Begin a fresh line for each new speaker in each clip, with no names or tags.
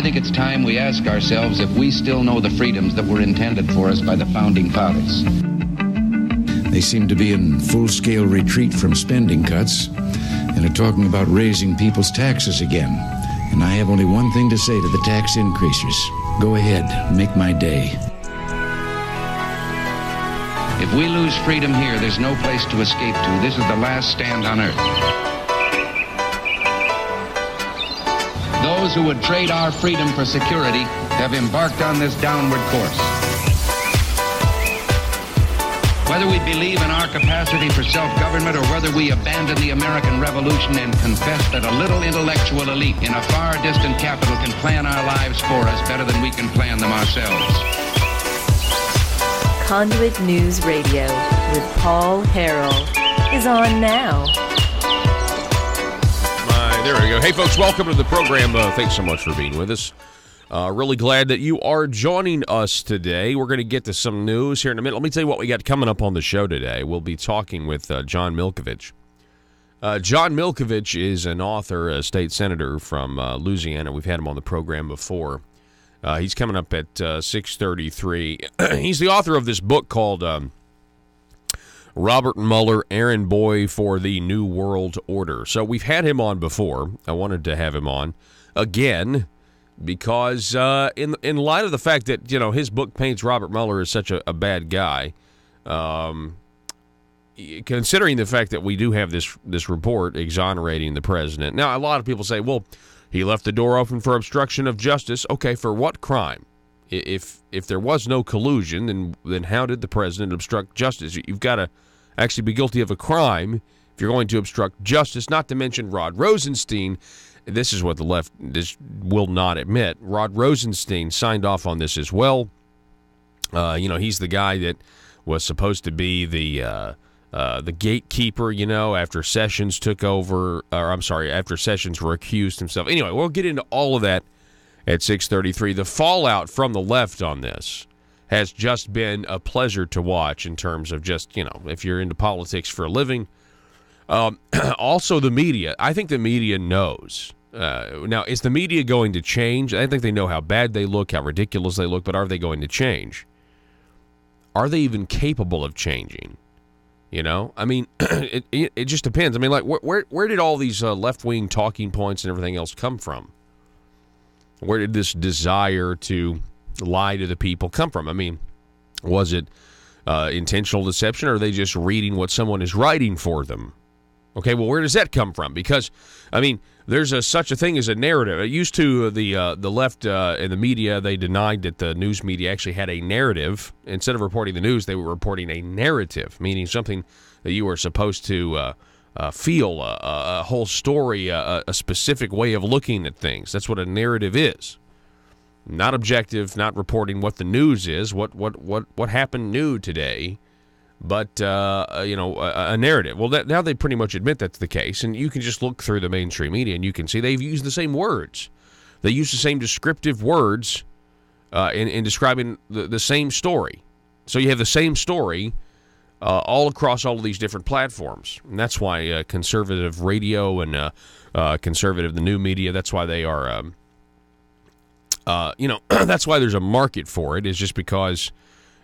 I think it's time we ask ourselves if we still know the freedoms that were intended for us by the Founding Fathers.
They seem to be in full-scale retreat from spending cuts and are talking about raising people's taxes again. And I have only one thing to say to the tax increasers. Go ahead, make my day.
If we lose freedom here, there's no place to escape to. This is the last stand on earth. Those who would trade our freedom for security have embarked on this downward course. Whether we believe in our capacity for self-government or whether we abandon the American Revolution and confess that a little intellectual elite in a far distant capital can plan our lives for us better than we can plan them ourselves.
Conduit News Radio with Paul Harrell is on now.
There we go. Hey, folks, welcome to the program. Thanks so much for being with us. Really glad that you are joining us today. We're going to get to some news here in a minute. Let me tell you what we got coming up on the show today. We'll be talking with John Milkovich. John Milkovich is an author, a state senator from Louisiana. We've had him on the program before. He's coming up at 6:33. He's the author of this book called Robert Mueller, Errand Boy for the New World Order. So we've had him on before. I wanted to have him on again because in light of the fact that, his book paints Robert Mueller as such a bad guy, considering the fact that we do have this report exonerating the president. Now, a lot of people say, well, he left the door open for obstruction of justice. Okay, for what crime? If there was no collusion, then how did the president obstruct justice? You've got to actually be guilty of a crime if you're going to obstruct justice, not to mention Rod Rosenstein. This is what the left will not admit. Rod Rosenstein signed off on this as well. He's the guy that was supposed to be the gatekeeper, after Sessions took over, after Sessions recused himself. Anyway, we'll get into all of that at 6:33. The fallout from the left on this has just been a pleasure to watch in terms of just, if you're into politics for a living. Also, the media. I think the media knows. Now, is the media going to change? I think they know how bad they look, how ridiculous they look, but are they going to change? Are they even capable of changing? I mean, it just depends. I mean, like, where did all these left-wing talking points and everything else come from? Where did this desire to lie to the people come from? I mean, was it intentional deception, or are they just reading what someone is writing for them? Okay, well, where does that come from? Because, I mean, there's such a thing as a narrative. It used to, the left and the media, they denied that the news media actually had a narrative. Instead of reporting the news, they were reporting a narrative, meaning something that you were supposed to feel, a whole story, a specific way of looking at things. That's what a narrative is. Not objective, not reporting what the news is, what happened new today, but a narrative. Well, now they pretty much admit that's the case, and you can just look through the mainstream media and you can see they've used the same words. They use the same descriptive words in describing the same story. So you have the same story all across all of these different platforms, and that's why conservative radio and conservative, the new media, that's why they are, that's why there's a market for it, is just because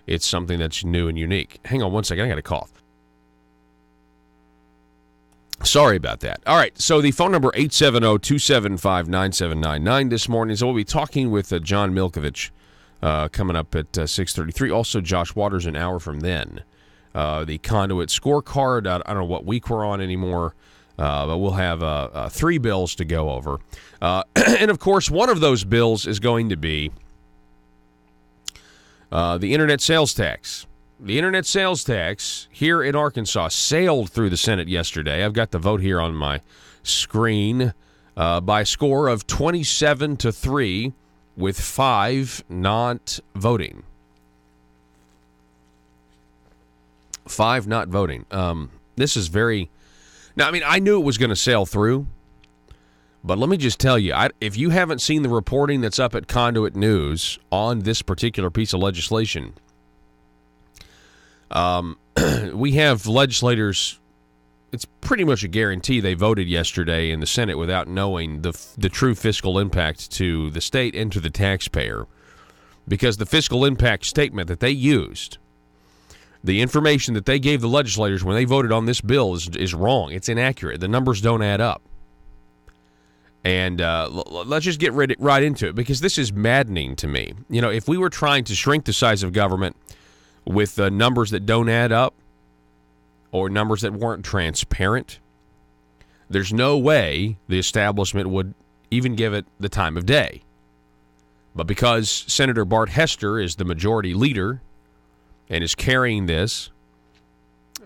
it's something that's new and unique. Hang on one second, I got a cough. Sorry about that. All right, so the phone number 870-275-9799 this morning. So we'll be talking with John Milkovich coming up at 6:33. Also, Josh Waters an hour from then. The Conduit scorecard, I don't know what week we're on anymore, but we'll have 3 bills to go over. And, of course, one of those bills is going to be the internet sales tax. The internet sales tax here in Arkansas sailed through the Senate yesterday. I've got the vote here on my screen by a score of 27-3 with 5 not voting. 5 not voting. This is very... Now, I mean, I knew it was going to sail through, but let me just tell you, if you haven't seen the reporting that's up at Conduit News on this particular piece of legislation, we have legislators it's pretty much a guarantee they voted yesterday in the Senate without knowing the true fiscal impact to the state and to the taxpayer, because the fiscal impact statement that they used, the information that they gave the legislators when they voted on this bill is wrong. It's inaccurate. The numbers don't add up. And let's just get right into it, because this is maddening to me. You know, if we were trying to shrink the size of government with numbers that don't add up or numbers that weren't transparent, there's no way the establishment would even give it the time of day. But because Senator Bart Hester is the majority leader and is carrying this,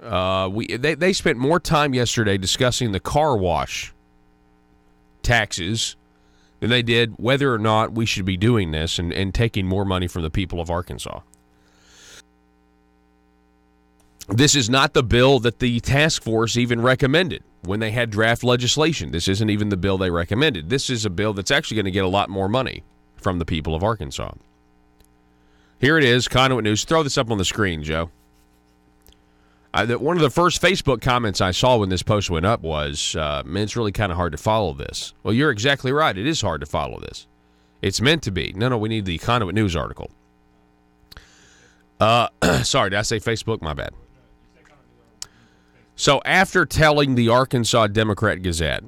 they spent more time yesterday discussing the car wash taxes than they did whether or not we should be doing this and taking more money from the people of Arkansas. This is not the bill that the task force even recommended when they had draft legislation. This isn't even the bill they recommended. This is a bill that's actually going to get a lot more money from the people of Arkansas. Here it is, Conduit News. Throw this up on the screen, Joe. One of the first Facebook comments I saw when this post went up was, man, it's really kind of hard to follow this. Well, you're exactly right. It is hard to follow this. It's meant to be. No, we need the Conduit News article. Sorry, did I say Facebook? My bad. So after telling the Arkansas Democrat Gazette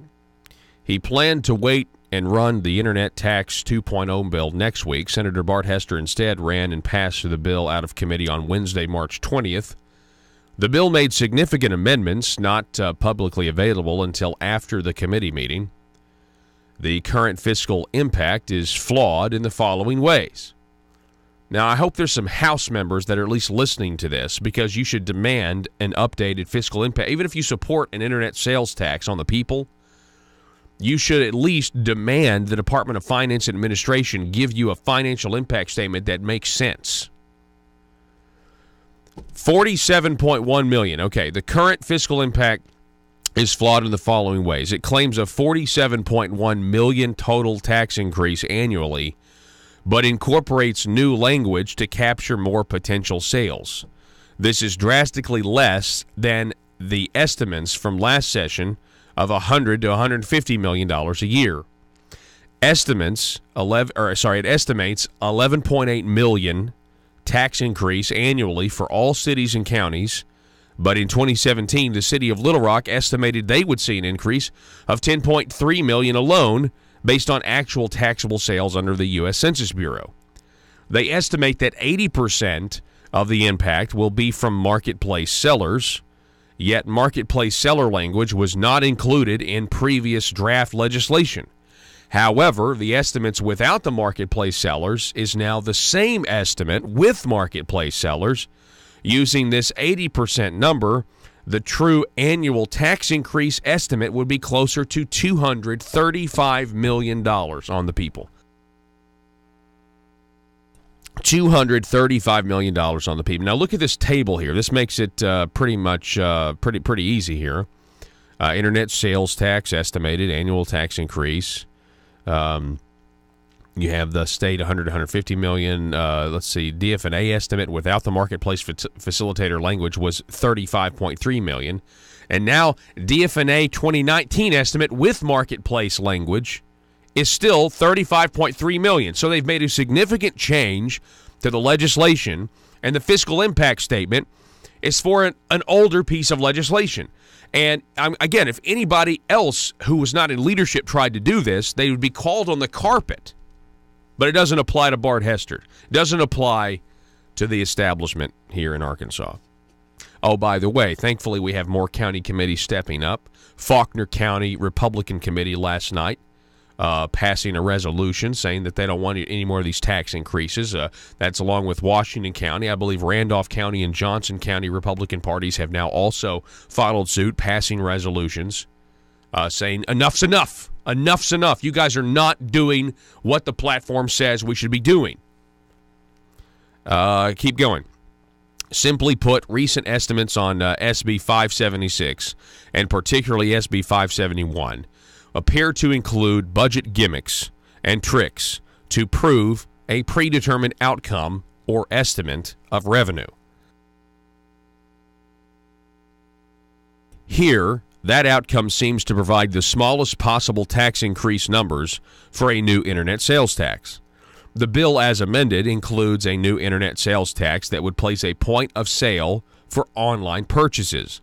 he planned to wait and run the Internet Tax 2.0 bill next week, Senator Bart Hester instead ran and passed the bill out of committee on Wednesday, March 20th. The bill made significant amendments not publicly available until after the committee meeting. The current fiscal impact is flawed in the following ways. Now, I hope there's some House members that are at least listening to this, because you should demand an updated fiscal impact. Even if you support an internet sales tax on the people, you should at least demand the Department of Finance and Administration give you a financial impact statement that makes sense. $47.1 million. Okay, the current fiscal impact is flawed in the following ways. It claims a $47.1 million total tax increase annually, but incorporates new language to capture more potential sales. This is drastically less than the estimates from last session of $100 to $150 million a year. It estimates 11.8 million tax increase annually for all cities and counties, but in 2017, the city of Little Rock estimated they would see an increase of 10.3 million alone based on actual taxable sales under the U.S. Census Bureau. They estimate that 80% of the impact will be from marketplace sellers, yet marketplace seller language was not included in previous draft legislation. However, the estimates without the marketplace sellers is now the same estimate with marketplace sellers. Using this 80% number, the true annual tax increase estimate would be closer to $235 million on the people. $235 million on the people. Now look at this table here. This makes it pretty easy here. Internet sales tax estimated annual tax increase. You have the state 100 to 150 million. Let's see, DF&A estimate without the marketplace facilitator language was 35.3 million, and now DF&A 2019 estimate with marketplace language is still 35.3 million. So they've made a significant change to the legislation, and the fiscal impact statement is for an older piece of legislation. And again, if anybody else who was not in leadership tried to do this, they would be called on the carpet. But it doesn't apply to Bart Hester. It doesn't apply to the establishment here in Arkansas. Oh, by the way, thankfully we have more county committees stepping up. Faulkner County Republican Committee last night passing a resolution saying that they don't want any more of these tax increases. That's along with Washington County. I believe Randolph County and Johnson County Republican parties have now also followed suit, passing resolutions saying enough's enough. Enough's enough. You guys are not doing what the platform says we should be doing. Keep going. Simply put, recent estimates on SB 576, and particularly SB 571, appear to include budget gimmicks and tricks to prove a predetermined outcome or estimate of revenue. Here That outcome seems to provide the smallest possible tax increase numbers for a new internet sales tax. The bill, as amended, includes a new internet sales tax that would place a point of sale for online purchases.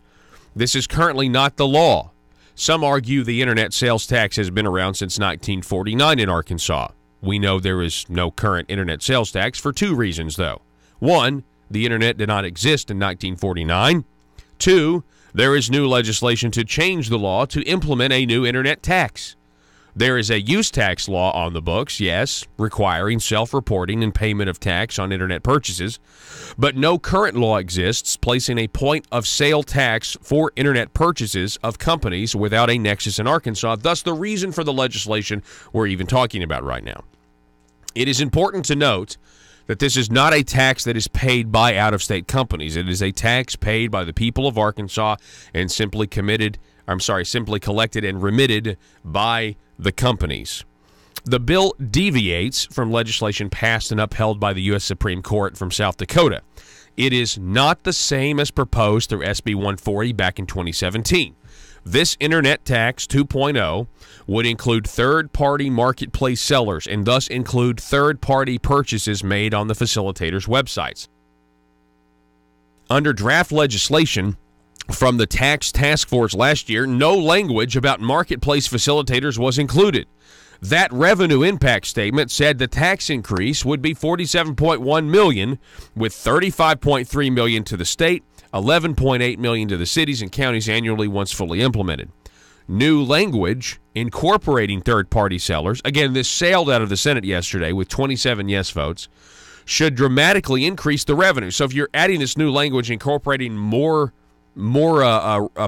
This is currently not the law. Some argue the internet sales tax has been around since 1949 in Arkansas. We know there is no current internet sales tax for two reasons, though. One, the internet did not exist in 1949. Two, there is new legislation to change the law to implement a new internet tax. There is a use tax law on the books, yes, requiring self-reporting and payment of tax on internet purchases, but no current law exists placing a point-of-sale tax for internet purchases of companies without a nexus in Arkansas, thus the reason for the legislation we're even talking about right now. It is important to note that this is not a tax that is paid by out-of-state companies. It is a tax paid by the people of Arkansas and simply collected and remitted by the companies. The bill deviates from legislation passed and upheld by the U.S. Supreme Court from South Dakota. It is not the same as proposed through SB 140 back in 2017. This Internet Tax 2.0 would include third-party marketplace sellers and thus include third-party purchases made on the facilitators' websites. Under draft legislation from the Tax Task Force last year, no language about marketplace facilitators was included. That revenue impact statement said the tax increase would be $47.1 million, with $35.3 million to the state, $11.8 million to the cities and counties annually once fully implemented. New language incorporating third-party sellers, again, this sailed out of the Senate yesterday with 27 yes votes, should dramatically increase the revenue. So if you're adding this new language incorporating more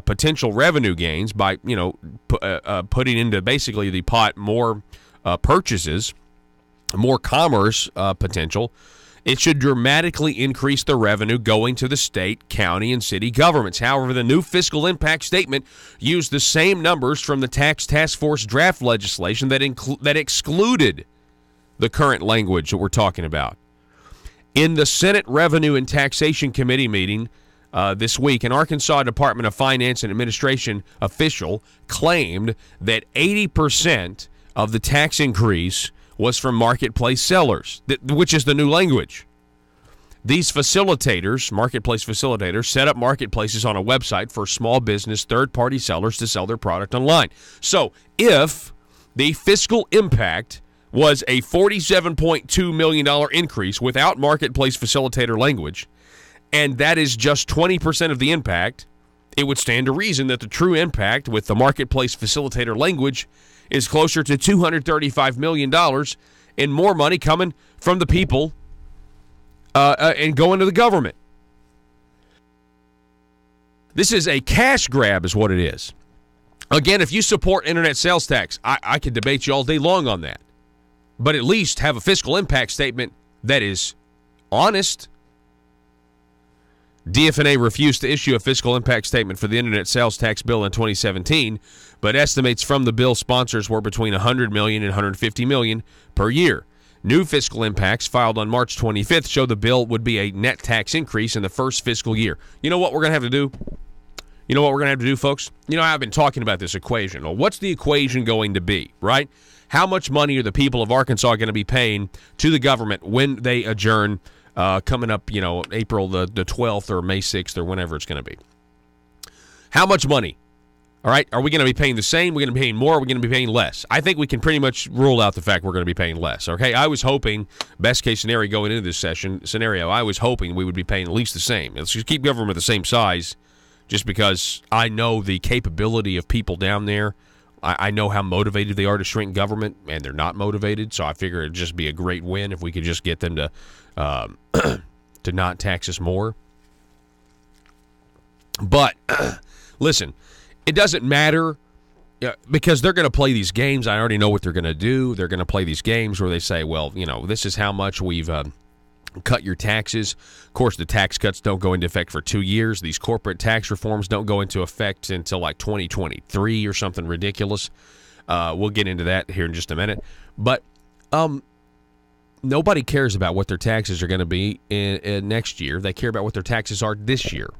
potential revenue gains by, putting into basically the pot more purchases, more commerce potential, it should dramatically increase the revenue going to the state, county, and city governments. However, the new fiscal impact statement used the same numbers from the Tax Task Force draft legislation that excluded the current language that we're talking about. In the Senate Revenue and Taxation Committee meeting this week, an Arkansas Department of Finance and Administration official claimed that 80% of the tax increase was from marketplace sellers, which is the new language. These facilitators, marketplace facilitators, set up marketplaces on a website for small business third-party sellers to sell their product online. So if the fiscal impact was a $47.2 million increase without marketplace facilitator language, and that is just 20% of the impact, it would stand to reason that the true impact with the marketplace facilitator language is closer to $235 million and more money coming from the people and going to the government. This is a cash grab is what it is. Again, if you support internet sales tax, I could debate you all day long on that. But at least have a fiscal impact statement that is honest. DFNA refused to issue a fiscal impact statement for the internet sales tax bill in 2017, but estimates from the bill sponsors were between $100 million and $150 million per year. New fiscal impacts filed on March 25th show the bill would be a net tax increase in the first fiscal year. You know what we're going to have to do? You know what we're going to have to do, folks? You know, I've been talking about this equation. Well, what's the equation going to be, right? How much money are the people of Arkansas going to be paying to the government when they adjourn coming up, April the 12th or May 6th or whenever it's going to be? How much money? All right, are we going to be paying the same? Are we going to be paying more? Are we going to be paying less? I think we can pretty much rule out the fact we're going to be paying less, okay? I was hoping, best case scenario going into this scenario, I was hoping we would be paying at least the same. Let's just keep government the same size just because I know the capability of people down there. I know how motivated they are to shrink government, and they're not motivated, so I figure it'd just be a great win if we could just get them to to not tax us more. But, listen, it doesn't matter because they're going to play these games. I already know what they're going to do. They're going to play these games where they say, well, this is how much we've cut your taxes. Of course, the tax cuts don't go into effect for 2 years. These corporate tax reforms don't go into effect until like 2023 or something ridiculous. We'll get into that here in just a minute. But nobody cares about what their taxes are going to be in next year. They care about what their taxes are this year.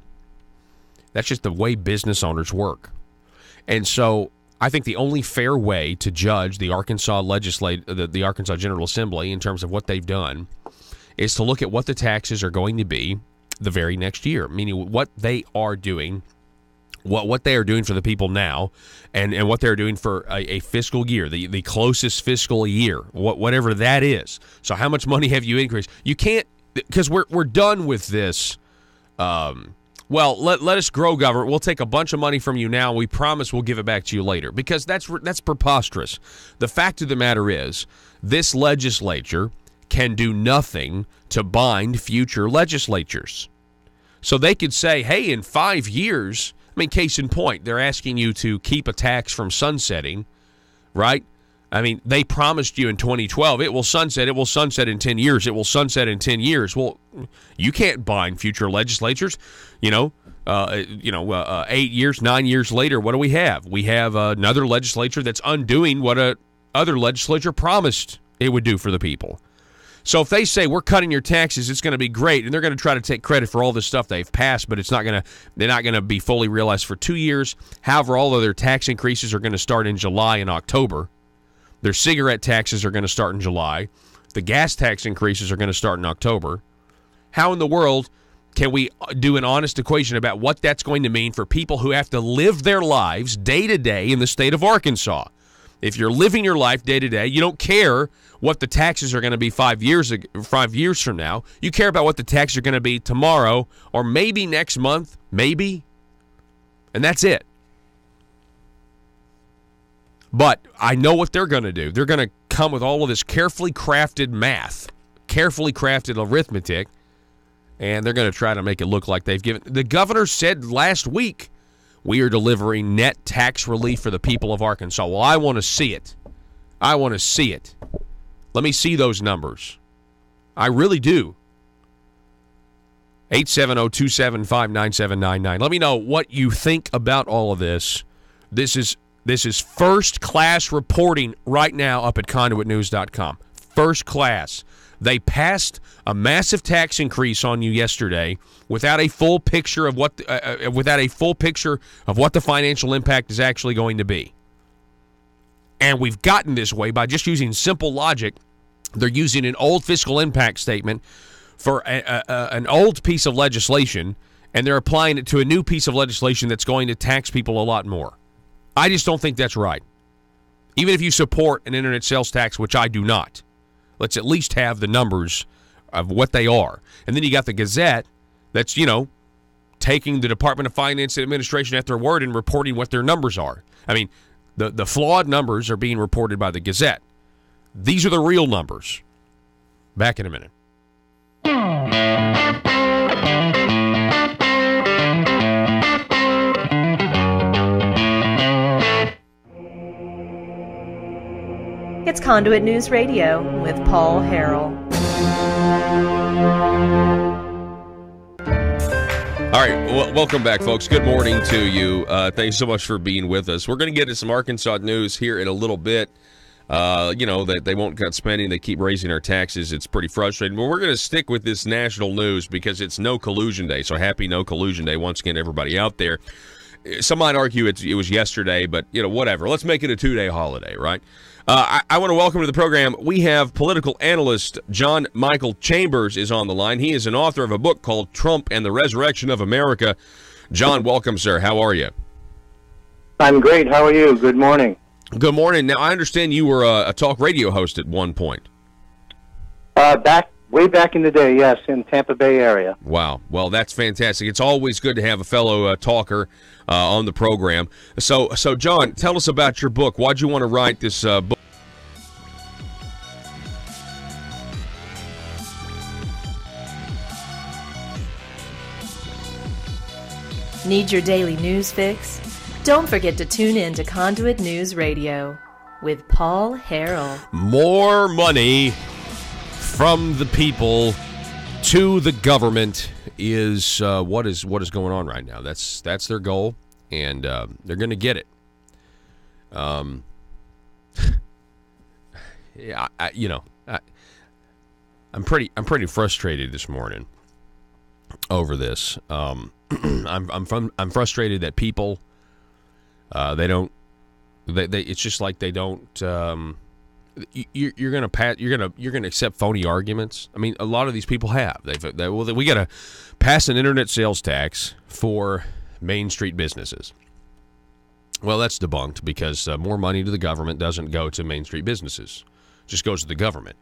That's just the way business owners work. And so I think the only fair way to judge the Arkansas the Arkansas General Assembly in terms of what they've done is to look at what the taxes are going to be the very next year, meaning what they are doing, what they are doing for the people now, and what they're doing for a fiscal year, the closest fiscal year, whatever that is. So how much money have you increased? You can't, because we're done with this. Well, let us grow government. We'll take a bunch of money from you now. We promise we'll give it back to you later, because that's preposterous. The fact of the matter is, this legislature can do nothing to bind future legislatures. So they could say, hey, in 5 years, I mean, case in point, they're asking you to keep a tax from sunsetting, right? I mean, they promised you in 2012, it will sunset in 10 years, it will sunset in 10 years. Well, you can't bind future legislatures. 8 years, 9 years later, what do we have? We have another legislature that's undoing what other legislature promised it would do for the people. So if they say we're cutting your taxes, it's going to be great, and they're going to try to take credit for all this stuff they've passed, but they're not going to be fully realized for 2 years. However, all of their tax increases are going to start in July and October. Their cigarette taxes are going to start in July. The gas tax increases are going to start in October. How in the world can we do an honest equation about what that's going to mean for people who have to live their lives day to day in the state of Arkansas? If you're living your life day to day, you don't care what the taxes are going to be 5 years from now. You care about what the taxes are going to be tomorrow or maybe next month, maybe. And that's it. But I know what they're going to do. They're going to come with all of this carefully crafted math, carefully crafted arithmetic, and they're going to try to make it look like they've given. The governor said last week, we are delivering net tax relief for the people of Arkansas. Well, I want to see it. I want to see it. Let me see those numbers. I really do. 870-275-9799. Let me know what you think about all of this. This is first-class reporting right now up at conduitnews.com. First class. They passed a massive tax increase on you yesterday without a full picture of what the financial impact is actually going to be. And we've gotten this way by just using simple logic. They're using an old fiscal impact statement for an old piece of legislation, and they're applying it to a new piece of legislation that's going to tax people a lot more. I just don't think that's right. Even if you support an internet sales tax, which I do not, let's at least have the numbers of what they are. And then you got the Gazette that's, taking the Department of Finance and Administration at their word and reporting what their numbers are. I mean, the flawed numbers are being reported by the Gazette. These are the real numbers. Back in a minute.
It's Conduit News Radio with Paul Harrell.
All right, welcome back, folks. Good morning to you. Thanks so much for being with us. We're going to get to some Arkansas news here in a little bit. That they won't cut spending. They keep raising our taxes. It's pretty frustrating. But we're going to stick with this national news because it's No Collusion Day. So happy No Collusion Day once again, everybody out there. Some might argue it was yesterday, but, whatever. Let's make it a 2-day holiday, right? I want to welcome to the program, we have political analyst John Michael Chambers is on the line. He is an author of a book called Trump and the Resurrection of America. John, welcome, sir. How are you?
I'm great. How are you? Good morning.
Good morning. Now, I understand you were a talk radio host at one point.
Way back in the day, yes, in Tampa Bay area.
Wow. Well, that's fantastic. It's always good to have a fellow talker on the program. So, John, tell us about your book. Why'd you want to write this book?
Need your daily news fix? Don't forget to tune in to Conduit News Radio with Paul Harrell.
More money from the people to the government is what is going on right now. That's their goal, and they're going to get it. Yeah, I'm pretty frustrated this morning over this. I'm frustrated that people They don't. It's just like they don't. You're gonna accept phony arguments. I mean, a lot of these people have. We got to pass an internet sales tax for Main Street businesses. Well, that's debunked because more money to the government doesn't go to Main Street businesses; it just goes to the government.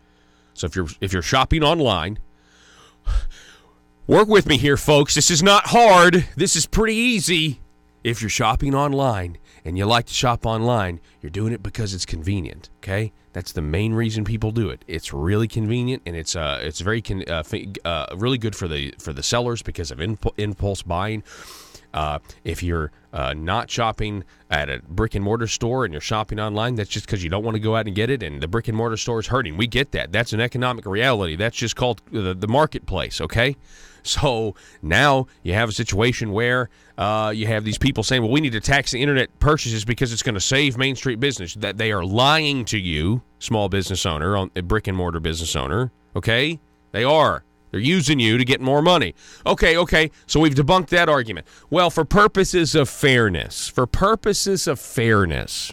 So if you're shopping online, work with me here, folks. This is not hard. This is pretty easy. If you're shopping online and you like to shop online, you're doing it because it's convenient. Okay, that's the main reason people do it. It's really convenient, and it's very really good for the sellers because of impulse buying. If you're not shopping at a brick and mortar store and you're shopping online, that's just because you don't want to go out and get it, and the brick and mortar store is hurting. We get that. That's an economic reality. That's just called the marketplace. Okay. So now you have a situation where you have these people saying, well, we need to tax the internet purchases because it's going to save Main Street business. That they are lying to you, small business owner, a brick and mortar business owner. Okay? They are. They're using you to get more money. Okay. So we've debunked that argument. Well, for purposes of fairness.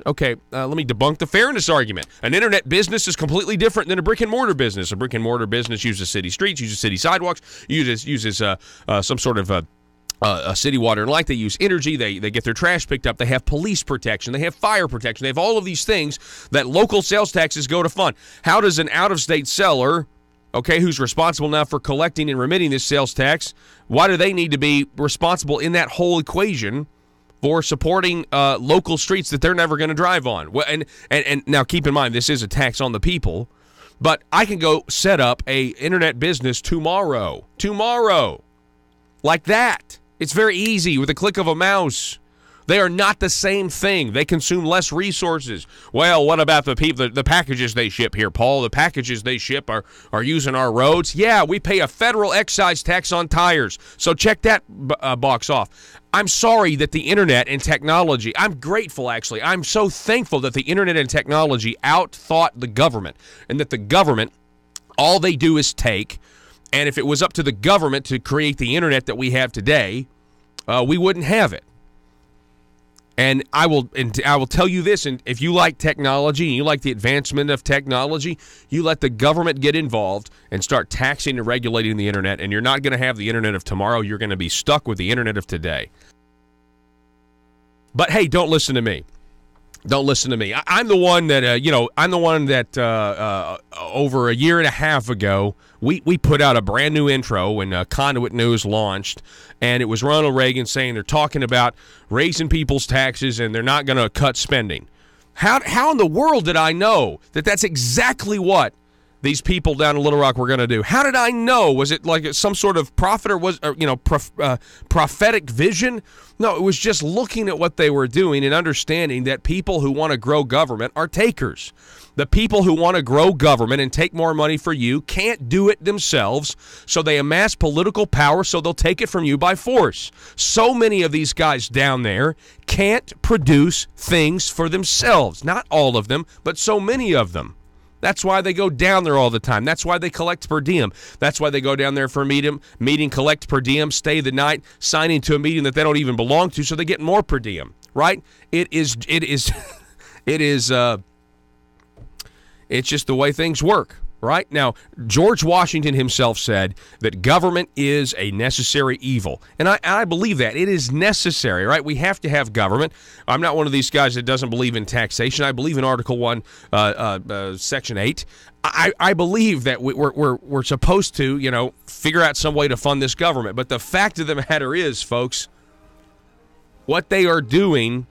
Okay, let me debunk the fairness argument. An internet business is completely different than a brick and mortar business. A brick and mortar business uses city streets, uses city sidewalks, uses some sort of a city water and light. They use energy. They get their trash picked up. They have police protection. They have fire protection. They have all of these things that local sales taxes go to fund. How does an out-of-state seller, okay, who's responsible now for collecting and remitting this sales tax, why do they need to be responsible in that whole equation for supporting local streets that they're never going to drive on? Well, and now keep in mind, this is a tax on the people, but I can go set up a internet business tomorrow, like that. It's very easy with a click of a mouse. They are not the same thing. They consume less resources. Well, what about the people, the packages they ship here, Paul? The packages they ship are using our roads. Yeah, we pay a federal excise tax on tires. So check that box off. I'm sorry that the internet and technology, I'm grateful actually. I'm so thankful that the internet and technology outthought the government, and that the government, all they do is take, and if it was up to the government to create the internet that we have today, we wouldn't have it. And I will tell you this, and if you like technology and you like the advancement of technology, you let the government get involved and start taxing and regulating the internet, and you're not going to have the internet of tomorrow. You're going to be stuck with the internet of today. But hey, don't listen to me. Don't listen to me. I'm the one that, over a year and a half ago, we put out a brand new intro when Conduit News launched, and it was Ronald Reagan saying they're talking about raising people's taxes and they're not going to cut spending. How in the world did I know that that's exactly what these people down in Little Rock were going to do? How did I know? Was it like some sort of prophet prophetic vision? No, it was just looking at what they were doing and understanding that people who want to grow government are takers. The people who want to grow government and take more money for you can't do it themselves, so they amass political power, so they'll take it from you by force. So many of these guys down there can't produce things for themselves. Not all of them, but so many of them. That's why they go down there all the time. That's why they collect per diem. That's why they go down there for a meeting, collect per diem, stay the night, sign into a meeting that they don't even belong to, so they get more per diem, right? It's just the way things work, right? Now, George Washington himself said that government is a necessary evil. And I believe that. It is necessary, right? We have to have government. I'm not one of these guys that doesn't believe in taxation. I believe in Article 1, Section 8. I believe that we're supposed to, figure out some way to fund this government. But the fact of the matter is, folks, what they are doing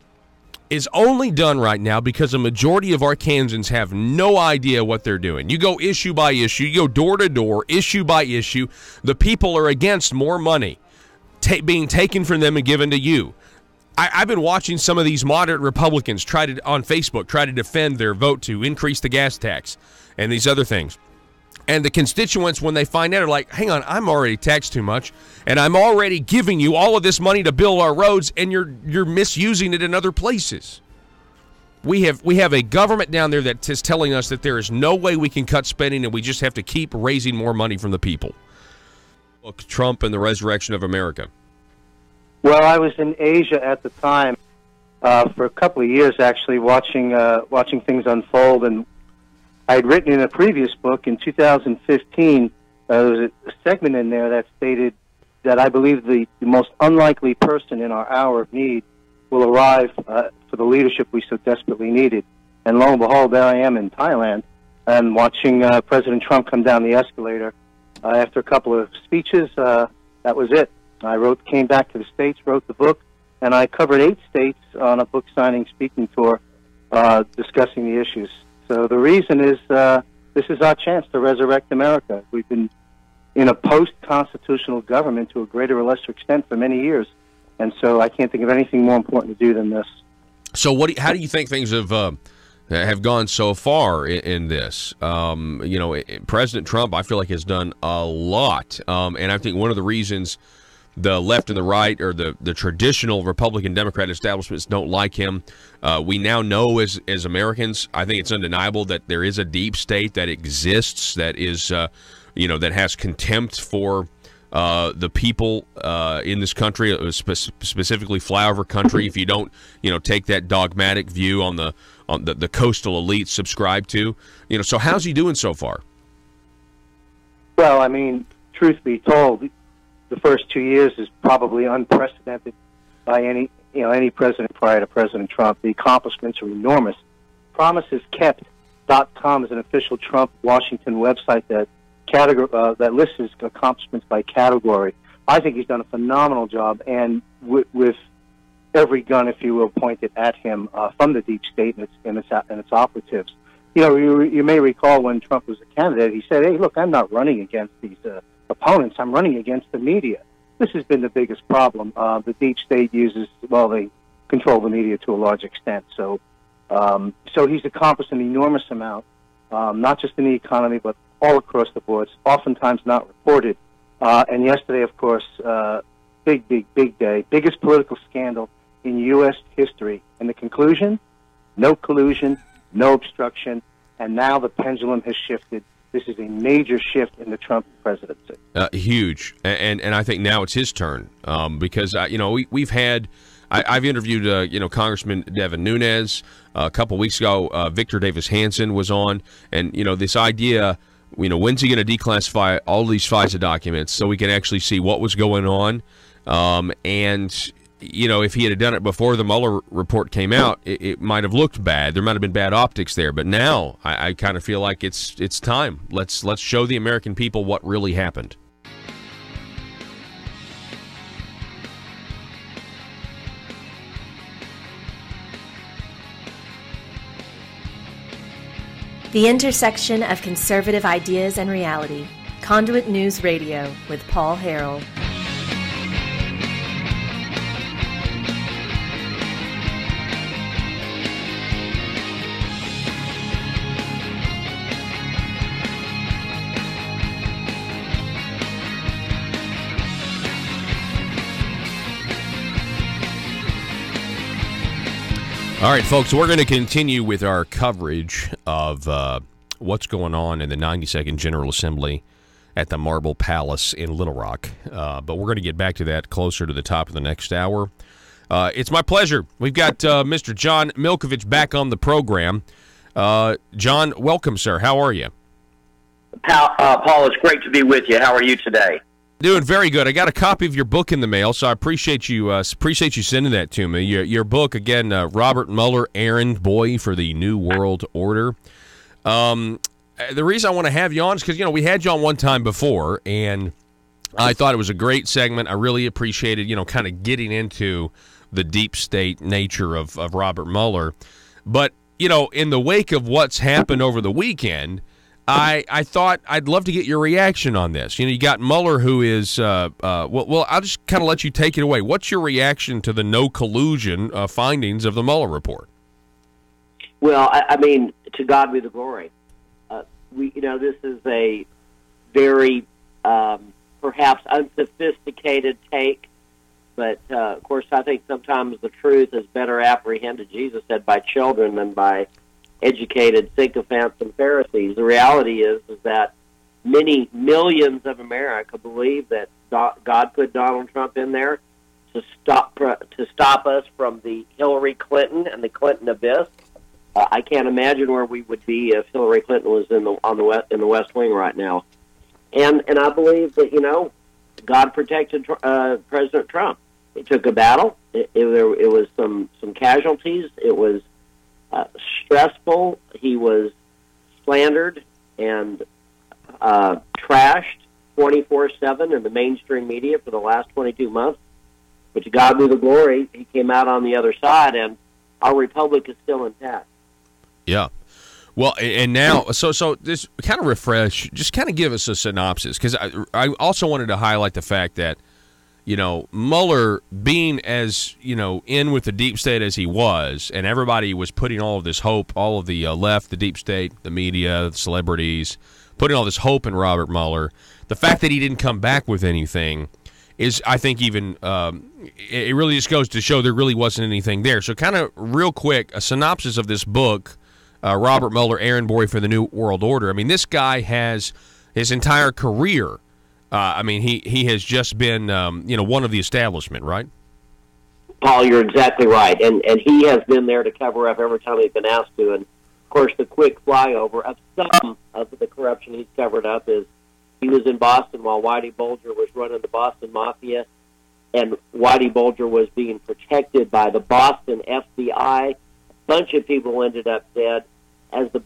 is only done right now because a majority of Arkansans have no idea what they're doing. You go issue by issue, you go door to door, issue by issue. The people are against more money being taken from them and given to you. I've been watching some of these moderate Republicans on Facebook try to defend their vote to increase the gas tax and these other things. And the constituents, when they find out, are like, hang on, I'm already taxed too much, and I'm already giving you all of this money to build our roads, and you're misusing it in other places. We have a government down there that is telling us that there is no way we can cut spending, and we just have to keep raising more money from the people. Look, Trump and the resurrection of America.
Well, I was in Asia at the time, for a couple of years, actually, watching things unfold. And I had written in a previous book in 2015, there was a segment in there that stated that I believe the most unlikely person in our hour of need will arrive for the leadership we so desperately needed. And lo and behold, there I am in Thailand and watching President Trump come down the escalator. After a couple of speeches, that was it. I came back to the States, wrote the book, and I covered 8 states on a book signing speaking tour discussing the issues. So the reason is this is our chance to resurrect America. We've been in a post-constitutional government to a greater or lesser extent for many years, and so I can't think of anything more important to do than this.
So how do you think things have gone so far in this? President Trump, I feel like, has done a lot, and I think one of the reasons the left and the right, or the traditional Republican Democrat establishments, don't like him. We now know as Americans, I think it's undeniable that there is a deep state that exists, that is, that has contempt for the people in this country, specifically flyover country. If you don't, take that dogmatic view on the coastal elite subscribe to, So how's he doing so far?
Well, I mean, truth be told, the first 2 years is probably unprecedented by any president prior to President Trump. The accomplishments are enormous. PromisesKept.com is an official Trump Washington website that lists his accomplishments by category. I think he's done a phenomenal job, and with every gun, if you will, pointed at him from the deep state and its operatives. You may recall when Trump was a candidate, he said, "Hey, look, I'm not running against these opponents. I'm running against the media." This has been the biggest problem. The deep state they control the media to a large extent. So he's accomplished an enormous amount, not just in the economy, but all across the board. It's oftentimes not reported. And yesterday, of course, big day, biggest political scandal in U.S. history. And the conclusion? No collusion, no obstruction, and now the pendulum has shifted. This is a major shift in the Trump presidency.
Huge, and I think now it's his turn because we've had. I've interviewed Congressman Devin Nunes a couple weeks ago. Victor Davis Hanson was on, and this idea. When's he going to declassify all these FISA documents so we can actually see what was going on? And if he had done it before the Mueller report came out, it might have looked bad. There might have been bad optics there. But now I kind of feel like it's time. Let's show the American people what really happened.
The intersection of conservative ideas and reality. Conduit News Radio with Paul Harrell.
All right, folks, we're going to continue with our coverage of what's going on in the 92nd General Assembly at the Marble Palace in Little Rock. But we're going to get back to that closer to the top of the next hour. It's my pleasure. We've got Mr. John Milkovich back on the program. John, welcome, sir. How are you?
Paul, it's great to be with you. How are you today?
Doing very good. I got a copy of your book in the mail, so I appreciate you sending that to me. Your book, again, Robert Mueller, Errand Boy for the New World Order. The reason I want to have you on is because, we had you on one time before, and I thought it was a great segment. I really appreciated, kind of getting into the deep state nature of Robert Mueller. But, in the wake of what's happened over the weekend, I thought I'd love to get your reaction on this. You got Mueller, who is, well, I'll just kind of let you take it away. What's your reaction to the no collusion findings of the Mueller report?
Well, I mean, to God be the glory. This is a very, perhaps unsophisticated take, but, of course, I think sometimes the truth is better apprehended, Jesus said, by children than by educated sycophants and Pharisees. The reality is that many millions of America believe that God put Donald Trump in there, to stop us from the Hillary Clinton and the Clinton abyss. I can't imagine where we would be if Hillary Clinton was in the West Wing right now. And I believe that God protected President Trump. It took a battle. It was some casualties. It was stressful. He was slandered and trashed 24/7 in the mainstream media for the last 22 months. But to God be the glory, he came out on the other side, and our republic is still intact.
Yeah. Well, and now, so this kind of refresh, just kind of give us a synopsis, because I also wanted to highlight the fact that, Mueller being as, in with the deep state as he was, and everybody was putting all of this hope, all of the left, the deep state, the media, the celebrities, putting all this hope in Robert Mueller. The fact that he didn't come back with anything is, I think, even it really just goes to show there really wasn't anything there. So kind of real quick, a synopsis of this book, Robert Mueller, Errand Boy for the New World Order. I mean, this guy has his entire career. He has just been, one of the establishment, right?
Paul, you're exactly right. And he has been there to cover up every time he's been asked to. And, of course, the quick flyover of some of the corruption he's covered up is he was in Boston while Whitey Bulger was running the Boston Mafia, and Whitey Bulger was being protected by the Boston FBI. A bunch of people ended up dead as the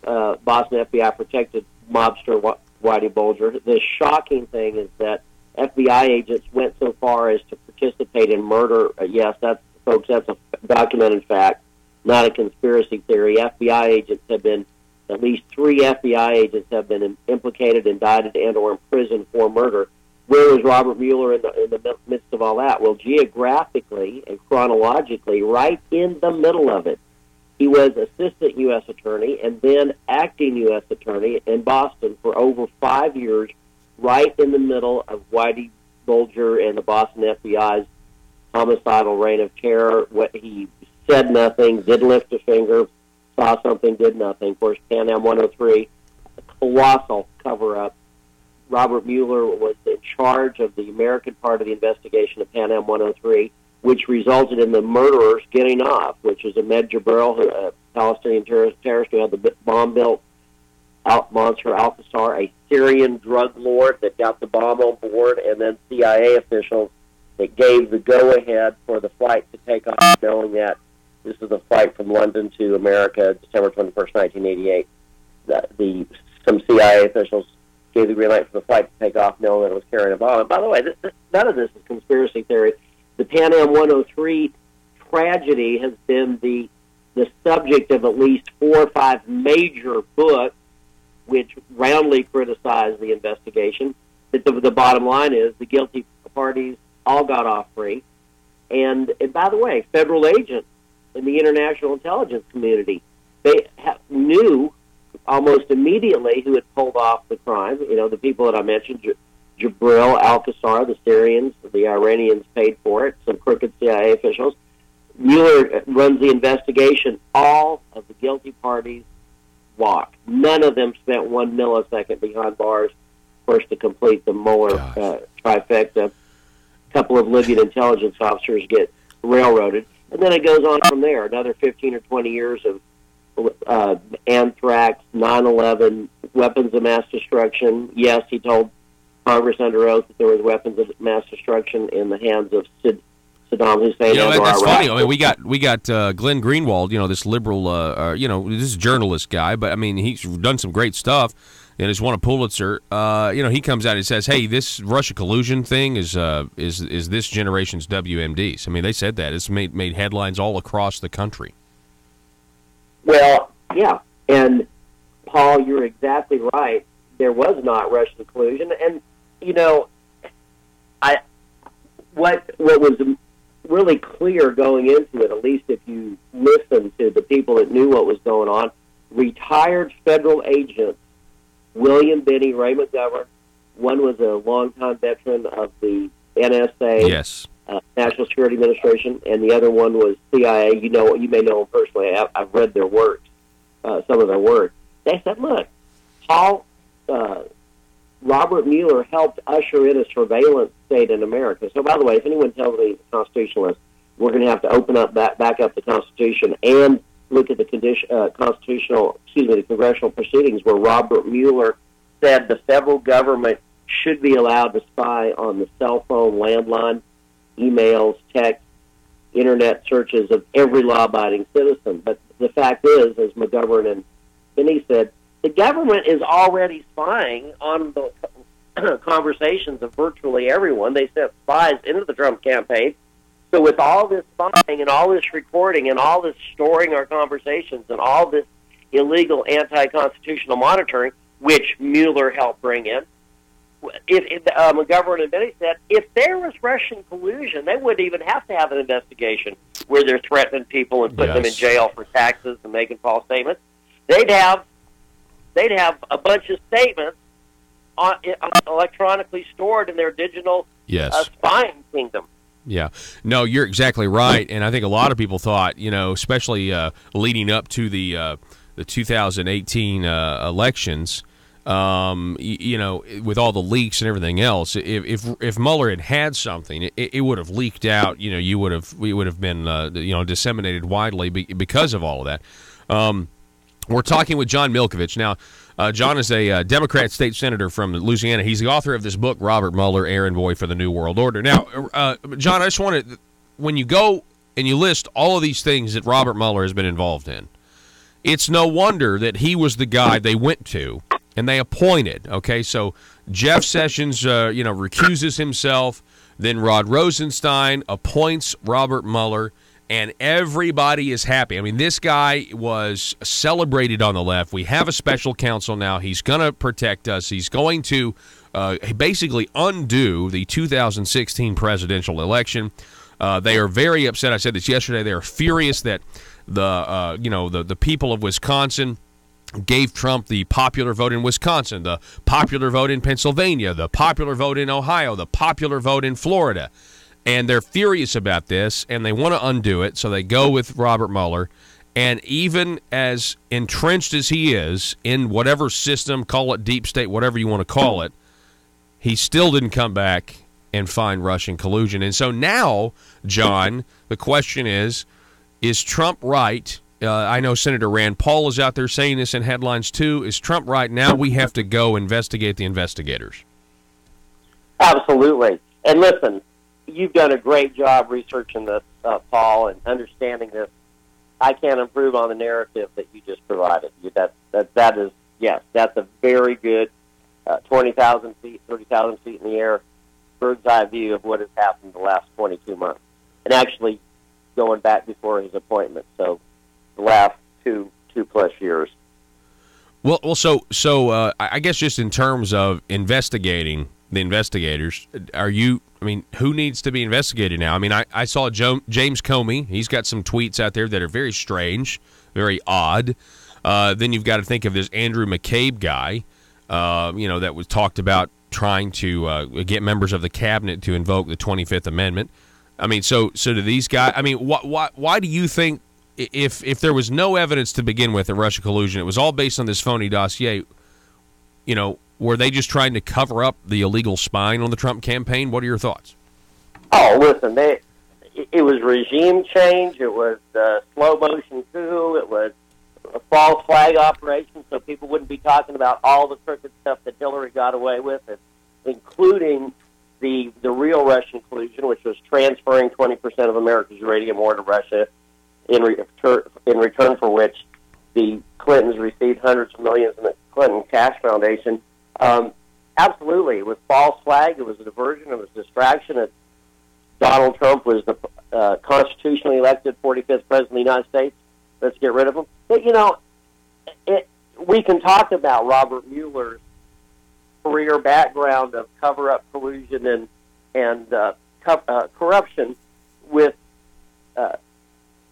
Boston FBI protected mobster Whitey Bulger. The shocking thing is that FBI agents went so far as to participate in murder. Yes, that's a documented fact, not a conspiracy theory. FBI agents have been, at least 3 FBI agents have been implicated, indicted, and or imprisoned for murder. Where was Robert Mueller in the midst of all that? Well, geographically and chronologically, right in the middle of it. He was assistant U.S. attorney and then acting U.S. attorney in Boston for over 5 years, right in the middle of Whitey Bulger and the Boston FBI's homicidal reign of terror. What he said nothing, didn't lift a finger, saw something, did nothing. Of course, Pan Am 103, a colossal cover-up. Robert Mueller was in charge of the American part of the investigation of Pan Am 103, which resulted in the murderers getting off, which is Ahmed Jabril, a Palestinian terrorist who had the bomb-built monster Al-Qasar, a Syrian drug lord that got the bomb on board, and then CIA officials that gave the go-ahead for the flight to take off, knowing that this is a flight from London to America, December 21st, 1988. Some CIA officials gave the green light for the flight to take off, knowing that it was carrying a bomb. And by the way, none of this is conspiracy theory. The Pan Am 103 tragedy has been the subject of at least 4 or 5 major books, which roundly criticize the investigation. But the bottom line is the guilty parties all got off free. And by the way, federal agents in the international intelligence community, they knew almost immediately who had pulled off the crime. The people that I mentioned, Jabril, Al-Qasar, the Syrians, the Iranians paid for it, some crooked CIA officials. Mueller runs the investigation. All of the guilty parties walked. None of them spent 1 millisecond behind bars first to complete the Mueller trifecta. A couple of Libyan intelligence officers get railroaded. And then it goes on from there. Another 15 or 20 years of anthrax, 9/11, weapons of mass destruction. Yes, he told Congress under oath that there was weapons of mass destruction in the hands of Saddam Hussein.
That's funny. I mean, we got Glenn Greenwald, this liberal, this is a journalist guy, but I mean, he's done some great stuff and has won a Pulitzer. He comes out and says, "Hey, this Russia collusion thing is this generation's WMDs." I mean, they said that it's made headlines all across the country.
Well, yeah, and Paul, you're exactly right. There was not Russian collusion, and what was really clear going into it, at least if you listen to the people that knew what was going on, retired federal agents, William Binney, Ray McGovern, one was a longtime veteran of the NSA,
yes,
National Security Administration, and the other one was CIA. You may know them personally. I've read their works, some of their work. They said, look, Paul, Robert Mueller helped usher in a surveillance state in America. So, by the way, if anyone tells me it's constitutionalist, we're going to have to open up back up the Constitution and look at the the congressional proceedings where Robert Mueller said the federal government should be allowed to spy on the cell phone, landline, emails, text, internet searches of every law-abiding citizen. But the fact is, as McGovern and Binney said, the government is already spying on the conversations of virtually everyone. They sent spies into the Trump campaign. So with all this spying and all this recording and all this storing our conversations and all this illegal anti-constitutional monitoring, which Mueller helped bring in, if McGovern and Binney said, if there was Russian collusion, they wouldn't even have to have an investigation where they're threatening people and putting them in jail for taxes and making false statements. They'd have a bunch of statements electronically stored in their digital spying kingdom.
Yeah. No, you're exactly right. And I think a lot of people thought, especially leading up to the 2018 elections, with all the leaks and everything else, if Mueller had something, it would have leaked out. We would have been disseminated widely because of all of that. We're talking with John Milkovich now. John is a Democrat state senator from Louisiana. He's the author of this book, Robert Mueller, Errand Boy for the New World Order. Now, John, I just wanted, when you go and you list all of these things that Robert Mueller has been involved in, it's no wonder that he was the guy they went to and they appointed. Okay, so Jeff Sessions, recuses himself. Then Rod Rosenstein appoints Robert Mueller. And everybody is happy. I mean, this guy was celebrated on the left. We have a special counsel now. He's going to protect us. He's going to basically undo the 2016 presidential election. They are very upset. I said this yesterday. They are furious that the people of Wisconsin gave Trump the popular vote in Wisconsin, the popular vote in Pennsylvania, the popular vote in Ohio, the popular vote in Florida. And they're furious about this, and they want to undo it, so they go with Robert Mueller. And even as entrenched as he is in whatever system, call it deep state, whatever you want to call it, he still didn't come back and find Russian collusion. And so now, John, the question is Trump right? I know Senator Rand Paul is out there saying this in headlines too. Is Trump right? Now we have to go investigate the investigators.
Absolutely. And listen, you've done a great job researching this, Paul, and understanding this. I can't improve on the narrative that you just provided. That is, yes, that's a very good 20,000 feet, 30,000 feet in the air, bird's eye view of what has happened the last 22 months. And actually going back before his appointment, so the last two plus years.
Well, so I guess just in terms of investigating the investigators, who needs to be investigated now? I mean, I saw James Comey. He's got some tweets out there that are very strange, very odd. Then you've got to think of this Andrew McCabe guy, that was talked about trying to get members of the cabinet to invoke the 25th Amendment. I mean, so do these guys? I mean, why do you think if there was no evidence to begin with of Russia collusion, it was all based on this phony dossier, were they just trying to cover up the illegal spying on the Trump campaign? What are your thoughts?
Oh, listen, it was regime change. It was slow motion coup. It was a false flag operation, so people wouldn't be talking about all the crooked stuff that Hillary got away with, including the real Russian collusion, which was transferring 20% of America's uranium ore to Russia, in return for which the Clintons received hundreds of millions in the Clinton Cash Foundation. Absolutely, it was false flag. It was a diversion. It was distraction. Donald Trump was the constitutionally elected 45th president of the United States. Let's get rid of him. But we can talk about Robert Mueller's career background of cover-up, collusion, and corruption with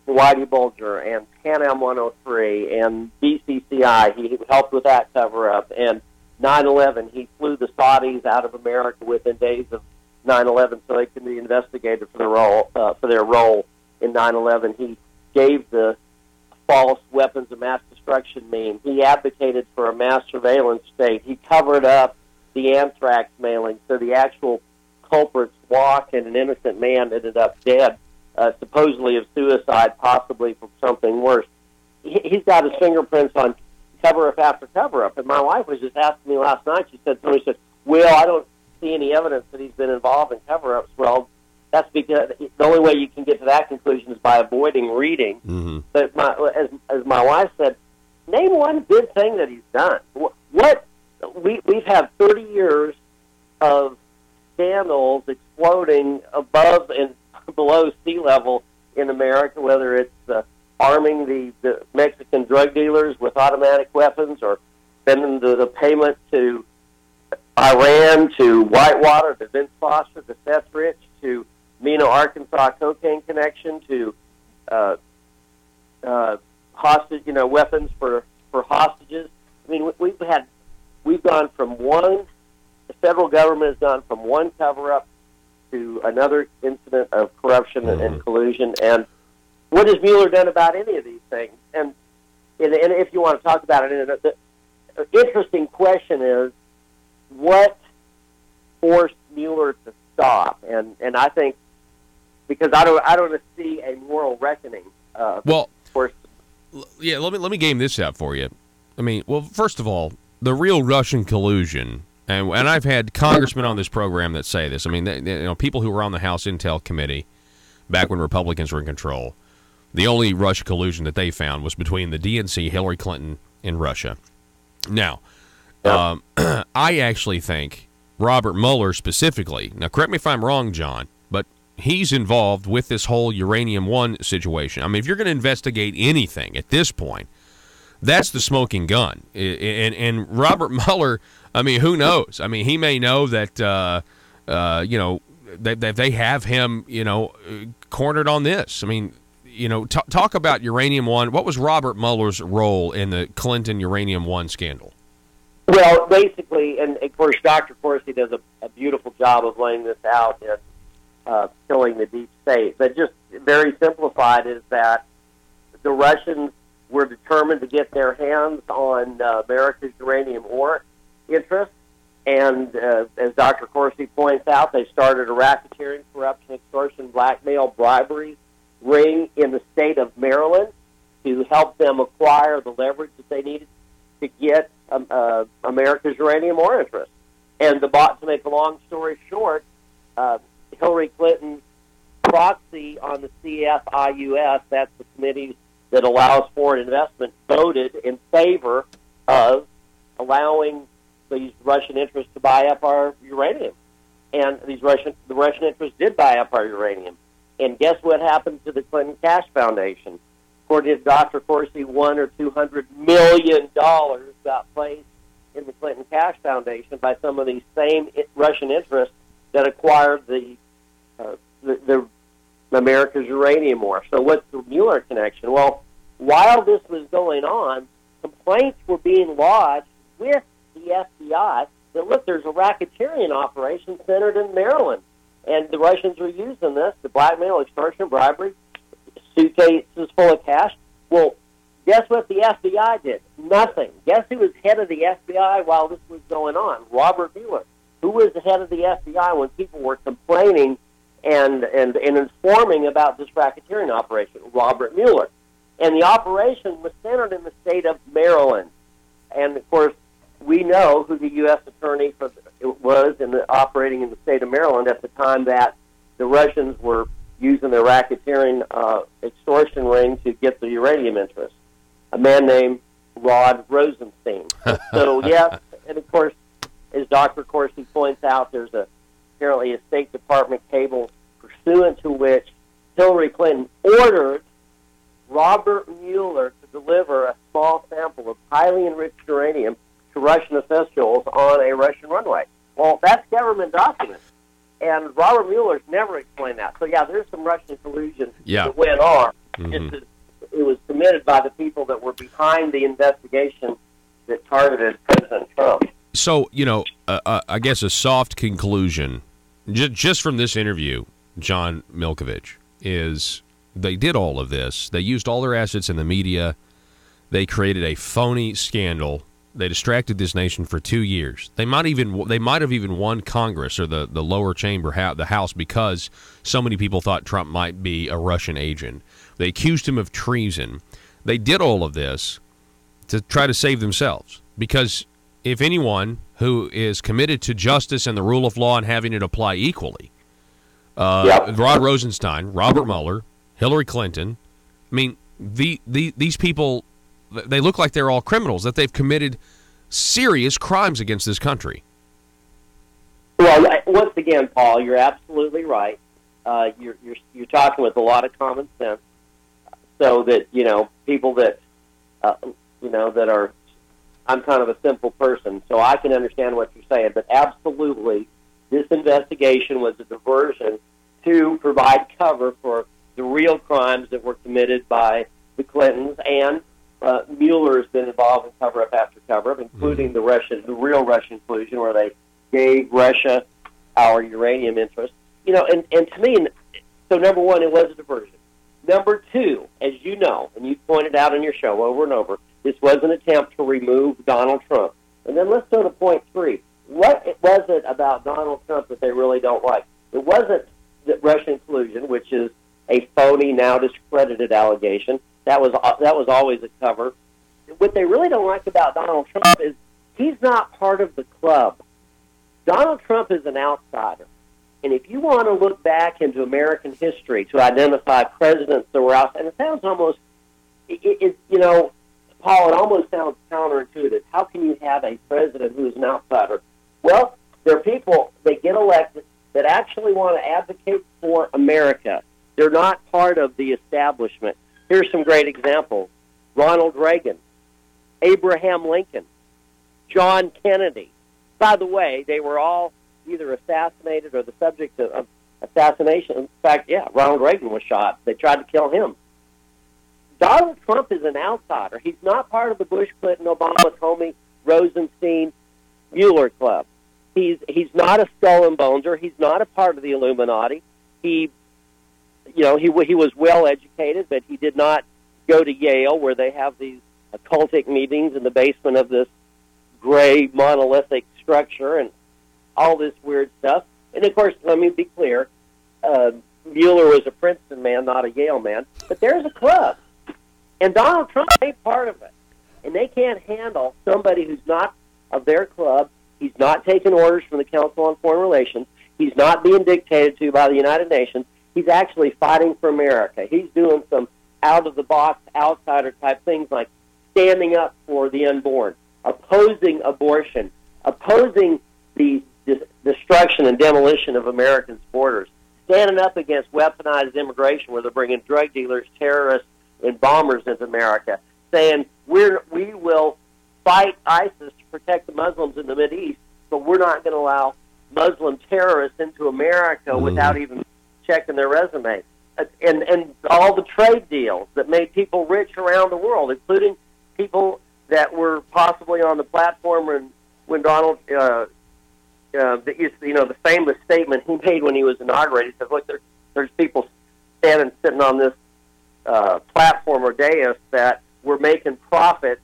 Whitey Bulger and Pan Am 103 and BCCI. He helped with that cover-up. And 9/11, he flew the Saudis out of America within days of 9/11 so they can be investigated for their role in 9/11. He gave the false weapons of mass destruction meme. He advocated for a mass surveillance state. He covered up the anthrax mailing. So the actual culprits walked, and an innocent man ended up dead, supposedly of suicide, possibly from something worse. He's got his fingerprints on cover-up after cover-up. And my wife was just asking me last night, somebody said, well, I don't see any evidence that he's been involved in cover-ups. Well, that's because the only way you can get to that conclusion is by avoiding reading.
Mm-hmm.
But as my wife said, name one good thing that he's done. We've had 30 years of scandals exploding above and below sea level in America, whether it's arming the Mexican drug dealers with automatic weapons, or sending the payment to Iran, to Whitewater, to Vince Foster, to Seth Rich, to Mena, Arkansas cocaine connection, to hostage, weapons for hostages. I mean, we've gone from one. The federal government has gone from one cover-up to another incident of corruption and collusion. And what has Mueller done about any of these things? And if you want to talk about it, the interesting question is, what forced Mueller to stop? And I think, because I don't see a moral reckoning.
Well, yeah, let me game this out for you. I mean, well, first of all, the real Russian collusion, and I've had congressmen on this program that say this. I mean, people who were on the House Intel Committee back when Republicans were in control. The only Russia collusion that they found was between the DNC, Hillary Clinton, and Russia. Now, I actually think Robert Mueller specifically, now correct me if I'm wrong, John, but he's involved with this whole Uranium One situation. I mean, if you're going to investigate anything at this point, that's the smoking gun. And Robert Mueller, I mean, who knows? I mean, he may know that, that they have him, cornered on this. I mean, talk about Uranium One. What was Robert Mueller's role in the Clinton Uranium One scandal?
Well, basically, and of course, Dr. Corsi does a beautiful job of laying this out in Killing the Deep State. But just very simplified is that the Russians were determined to get their hands on America's uranium ore interests. And as Dr. Corsi points out, they started a racketeering, corruption, extortion, blackmail, bribery ring in the state of Maryland to help them acquire the leverage that they needed to get America's uranium ore interest. And to make a long story short, Hillary Clinton's proxy on the CFIUS, that's the committee that allows foreign investment, voted in favor of allowing these Russian interests to buy up our uranium. And the Russian interests did buy up our uranium. And guess what happened to the Clinton Cash Foundation? According to Dr. Corsi, $100 or $200 million got placed in the Clinton Cash Foundation by some of these same Russian interests that acquired the America's uranium ore. So what's the Mueller connection? Well, while this was going on, complaints were being lodged with the FBI that, look, there's a racketeering operation centered in Maryland, and the Russians were using this to blackmail, extortion, bribery, suitcases full of cash. Well, guess what the FBI did? Nothing. Guess who was head of the FBI while this was going on? Robert Mueller. Who was the head of the FBI when people were complaining and informing about this racketeering operation? Robert Mueller. And the operation was centered in the state of Maryland. And, of course, we know who the U.S. attorney was operating in the state of Maryland at the time that the Russians were using their racketeering extortion ring to get the uranium interest, a man named Rod Rosenstein. So, yes, and, of course, as Dr. Corsi points out, there's apparently a State Department cable pursuant to which Hillary Clinton ordered Robert Mueller to deliver a small sample of highly enriched uranium to Russian officials on a Russian runway. Well, that's government documents, and Robert Mueller's never explained that. So, yeah, there's some Russian collusion that went on.
Mm-hmm.
It was committed by the people that were behind the investigation that targeted President Trump.
So, I guess a soft conclusion, just from this interview, John Milkovich, is they did all of this. They used all their assets in the media. They created a phony scandal They distracted this nation for 2 years. They might have even won Congress or the lower chamber, the House, because so many people thought Trump might be a Russian agent. They accused him of treason. They did all of this to try to save themselves, because if anyone who is committed to justice and the rule of law and having it apply equally, Rod Rosenstein, Robert Mueller, Hillary Clinton, I mean, these people, they look like they're all criminals, that they've committed serious crimes against this country.
Well, once again, Paul, you're absolutely right. You're talking with a lot of common sense, so that people that that are. I'm kind of a simple person, so I can understand what you're saying. But absolutely, this investigation was a diversion to provide cover for the real crimes that were committed by the Clintons, and Mueller has been involved in cover-up after cover-up, including the real Russian collusion, where they gave Russia our uranium interests. And to me, so number one, it was a diversion. Number two, as you know, and you pointed out in your show over and over, this was an attempt to remove Donald Trump. And then let's go to point three. What was it about Donald Trump that they really don't like? It wasn't the Russian collusion, which is a phony, now discredited allegation. That was always a cover. What they really don't like about Donald Trump is he's not part of the club. Donald Trump is an outsider. And if you want to look back into American history to identify presidents that were outside, and it sounds almost, Paul, it almost sounds counterintuitive. How can you have a president who is an outsider? Well, there are people that get elected that actually want to advocate for America. They're not part of the establishment. Here's some great examples. Ronald Reagan, Abraham Lincoln, John Kennedy. By the way, they were all either assassinated or the subject of assassination. In fact, Ronald Reagan was shot. They tried to kill him. Donald Trump is an outsider. He's not part of the Bush, Clinton, Obama, Comey, Rosenstein, Mueller club. He's not a skull and boneser. He's not a part of the Illuminati. He was well educated, but he did not go to Yale, where they have these occultic meetings in the basement of this gray monolithic structure and all this weird stuff. And of course, let me be clear, Mueller was a Princeton man, not a Yale man. But there's a club, and Donald Trump ain't part of it. And they can't handle somebody who's not of their club. He's not taking orders from the Council on Foreign Relations. He's not being dictated to by the United Nations. He's actually fighting for America. He's doing some out-of-the-box, outsider-type things like standing up for the unborn, opposing abortion, opposing the destruction and demolition of Americans' borders, standing up against weaponized immigration, where they're bringing drug dealers, terrorists, and bombers into America, saying we will fight ISIS to protect the Muslims in the Mideast, but we're not going to allow Muslim terrorists into America without even checking their resume. And all the trade deals that made people rich around the world, including people that were possibly on the platform when Donald, the famous statement he made when he was inaugurated, he says, look, there's people sitting on this platform or dais that were making profit.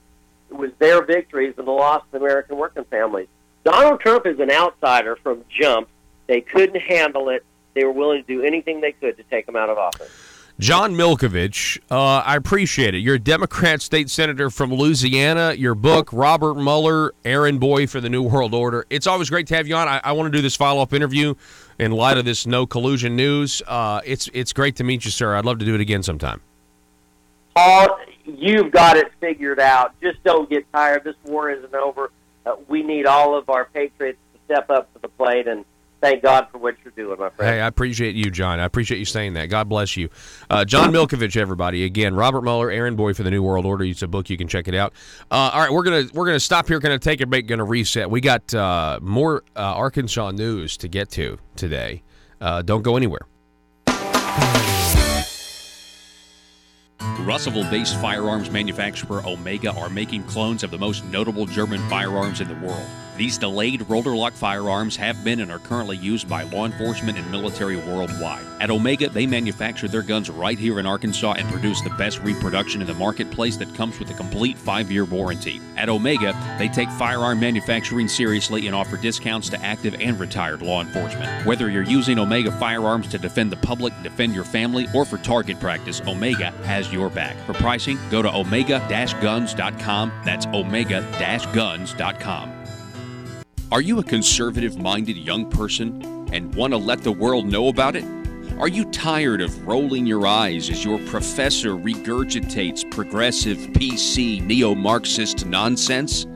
It was their victories and the loss of American working families. Donald Trump is an outsider from jump. They couldn't handle it. They were willing to do anything they could to take him out of office.
John Milkovich, I appreciate it. You're a Democrat state senator from Louisiana. Your book, Robert Mueller, Errand Boy for the New World Order. It's always great to have you on. I want to do this follow-up interview in light of this no collusion news. It's great to meet you, sir. I'd love to do it again sometime.
Paul, you've got it figured out. Just don't get tired. This war isn't over. We need all of our patriots to step up to the plate, and thank God for what you're doing, my friend.
Hey, I appreciate you, John. I appreciate you saying that. God bless you. John Milkovich, everybody. Again, Robert Mueller, Errand Boy for the New World Order. It's a book. You can check it out. All right, we're gonna stop here. Going to take a break. Going to reset. We got more Arkansas news to get to today. Don't go anywhere.
Russellville-based firearms manufacturer Omega are making clones of the most notable German firearms in the world. These delayed rotor-lock firearms have been and are currently used by law enforcement and military worldwide. At Omega, they manufacture their guns right here in Arkansas and produce the best reproduction in the marketplace that comes with a complete 5-year warranty. At Omega, they take firearm manufacturing seriously and offer discounts to active and retired law enforcement. Whether you're using Omega firearms to defend the public, defend your family, or for target practice, Omega has your back. For pricing, go to omega-guns.com. That's omega-guns.com. Are you a conservative-minded young person and want to let the world know about it? Are you tired of rolling your eyes as your professor regurgitates progressive, PC, neo-Marxist nonsense?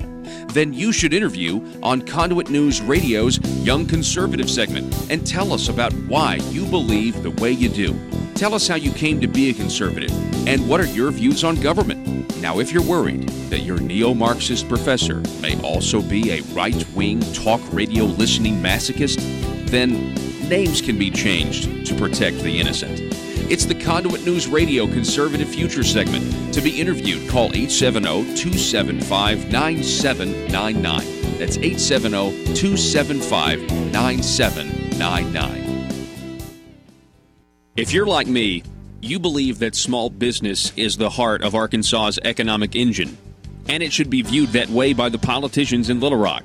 Then you should interview on Conduit News Radio's Young Conservative segment and tell us about why you believe the way you do. Tell us how you came to be a conservative and what are your views on government. Now, if you're worried that your neo-Marxist professor may also be a right-wing talk radio listening masochist, then names can be changed to protect the innocent. It's the Conduit News Radio Conservative Future segment. To be interviewed, call 870-275-9799. That's 870-275-9799. If you're like me, you believe that small business is the heart of Arkansas's economic engine, and it should be viewed that way by the politicians in Little Rock.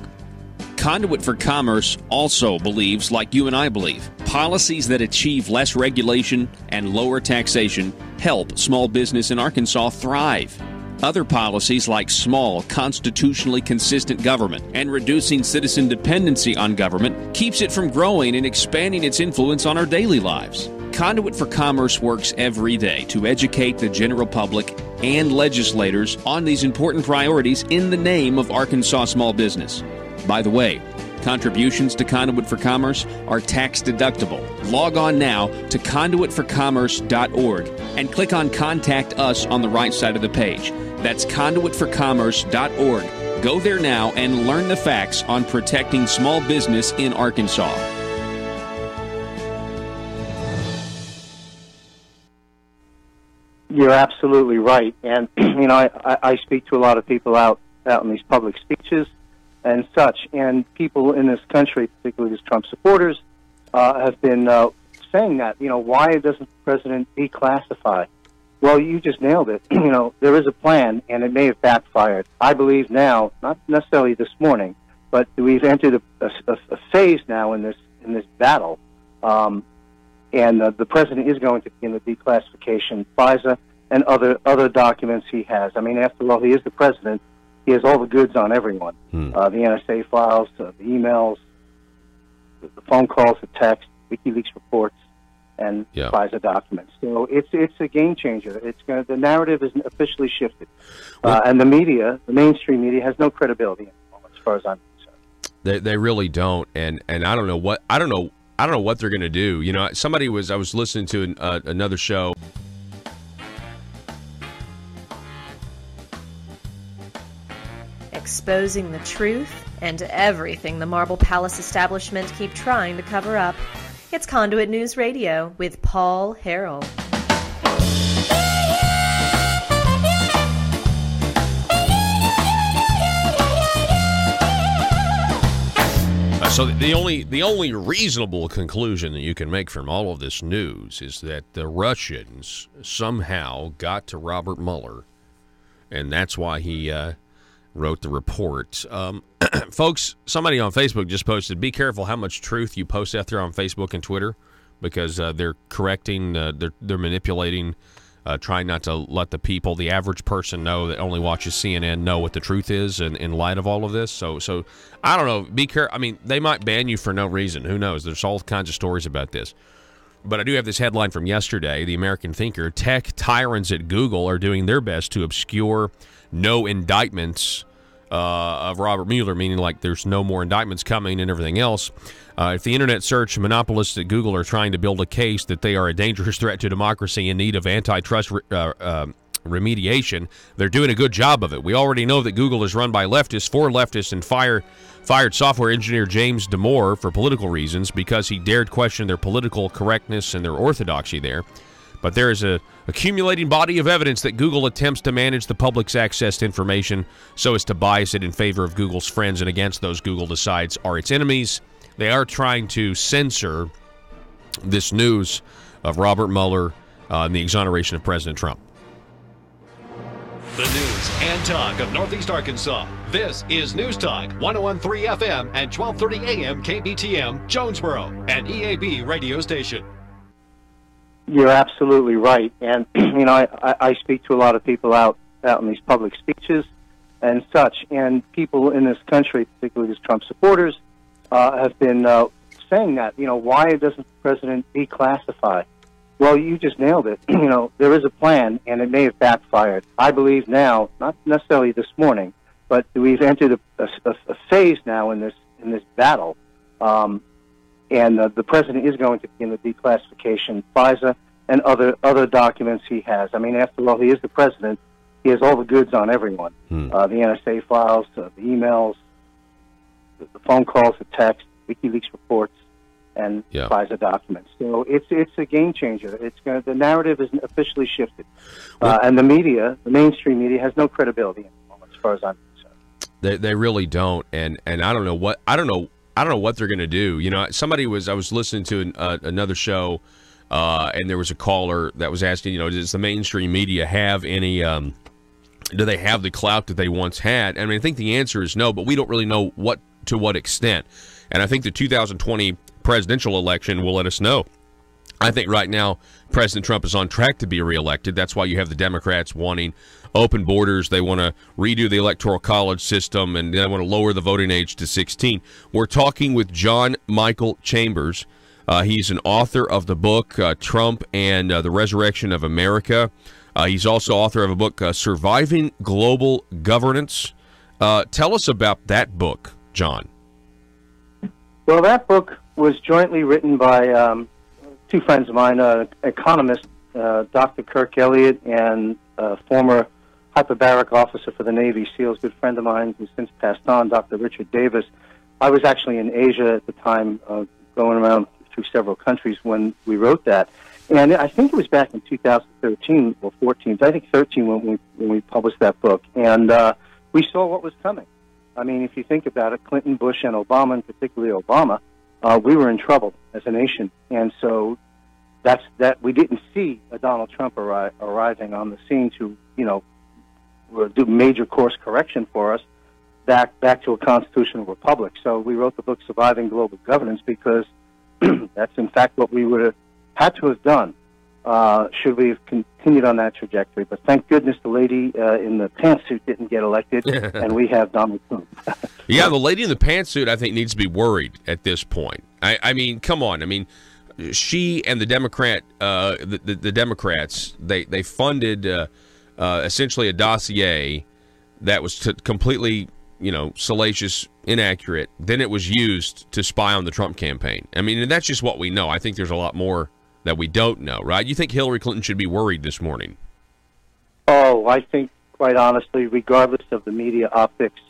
Conduit for Commerce also believes, like you and I believe, policies that achieve less regulation and lower taxation help small business in Arkansas thrive. Other policies like small, constitutionally consistent government and reducing citizen dependency on government keeps it from growing and expanding its influence on our daily lives. Conduit for Commerce works every day to educate the general public and legislators on these important priorities in the name of Arkansas small business. By the way, contributions to Conduit for Commerce are tax deductible. Log on now to conduitforcommerce.org and click on Contact Us on the right side of the page. That's conduitforcommerce.org. Go there now and learn the facts on protecting small business in Arkansas.
You're absolutely right. And, I speak to a lot of people out in these public speeches and such, and people in this country, particularly these Trump supporters, have been saying that, why doesn't the president declassify? Well, you just nailed it. There is a plan, and it may have backfired. I believe now, not necessarily this morning, but we've entered a phase now in this battle, and the president is going to begin the declassification, FISA, and other documents he has. I mean, after all, he is the president. He has all the goods on everyone. The NSA files, the emails, the phone calls, the text, WikiLeaks reports, and FISA documents. So it's a game changer. The narrative is officially shifted, and the media, the mainstream media, has no credibility anymore, as far as I'm concerned.
They really don't, and I don't know what they're going to do. I was listening to another show.
Exposing the truth and everything the Marble Palace establishment keep trying to cover up. It's Conduit News Radio with Paul Harrell.
So the only reasonable conclusion that you can make from all of this news is that the Russians somehow got to Robert Mueller, and that's why he wrote the report. Folks, somebody on Facebook just posted, be careful how much truth you post out there on Facebook and Twitter, because they're correcting, they're manipulating, trying not to let the people, the average person know that only watches CNN, know what the truth is in light of all of this. So I don't know, be careful. I mean, they might ban you for no reason. Who knows? There's all kinds of stories about this. But I do have this headline from yesterday, the American Thinker. Tech tyrants at Google are doing their best to obscure no indictments of Robert Mueller, meaning like there's no more indictments coming and everything else. If the internet search monopolists at Google are trying to build a case that they are a dangerous threat to democracy in need of antitrust remediation, they're doing a good job of it. We already know that Google is run by leftists, for leftists, and fired software engineer James Damore for political reasons because he dared question their political correctness and their orthodoxy there. But there is a accumulating body of evidence that Google attempts to manage the public's access to information so as to bias it in favor of Google's friends and against those Google decides are its enemies. They are trying to censor this news of Robert Mueller and the exoneration of President Trump.
The news and talk of Northeast Arkansas. This is News Talk 101.3 FM and 12:30 AM KBTM, Jonesboro, an EAB radio station.
You're absolutely right. And, you know, I speak to a lot of people out in these public speeches and such, and people in this country, particularly as Trump supporters, have been saying that, you know, why doesn't the president declassify? Well, you just nailed it. You know, there is a plan, and it may have backfired. I believe now, not necessarily this morning, but we've entered a phase now in this battle, and the president is going to begin the declassification, FISA, and other documents he has. I mean, after all, he is the president. He has all the goods on everyone: the NSA files, the emails, the phone calls, the text, WikiLeaks reports, and FISA documents. So it's a game changer. The narrative is officially shifted, and the media, the mainstream media, has no credibility anymore, as far as I'm concerned.
They really don't, and I don't know what they're going to do. You know, I was listening to another show, and there was a caller that was asking, you know, does the mainstream media have any? Do they have the clout that they once had? I mean, I think the answer is no, but we don't really know to what extent. And I think the 2020 presidential election will let us know. I think right now President Trump is on track to be reelected. That's why you have the Democrats wanting open borders. They want to redo the Electoral College system, and they want to lower the voting age to 16. We're talking with John Michael Chambers. He's an author of the book Trump and the Resurrection of America. He's also author of a book, Surviving Global Governance. Tell us about that book, John.
Well, that book was jointly written by two friends of mine, economist Dr. Kirk Elliott and former hyperbaric officer for the Navy SEALs, good friend of mine who's since passed on, Dr. Richard Davis. I was actually in Asia at the time, going around through several countries when we wrote that. And I think it was back in 2013 or 14, I think 13 when we published that book. And we saw what was coming. I mean, if you think about it, Clinton, Bush, and Obama, and particularly Obama, we were in trouble as a nation. And so that we didn't see a Donald Trump arriving on the scene to, you know, do major course correction for us back to a constitutional republic. So we wrote the book Surviving Global Governance because that's in fact what we would have had to have done should we have continued on that trajectory. But thank goodness the lady in the pantsuit didn't get elected, and we have Donald Trump.
Yeah, the lady in the pantsuit, I think, needs to be worried at this point. I mean, come on. I mean, she and the the Democrats, they funded essentially a dossier that was completely, you know, salacious, inaccurate. Then it was used to spy on the Trump campaign. I mean, and that's just what we know. I think there's a lot more that we don't know, right? You think Hillary Clinton should be worried this morning?
Oh, I think, quite honestly, regardless of the media optics,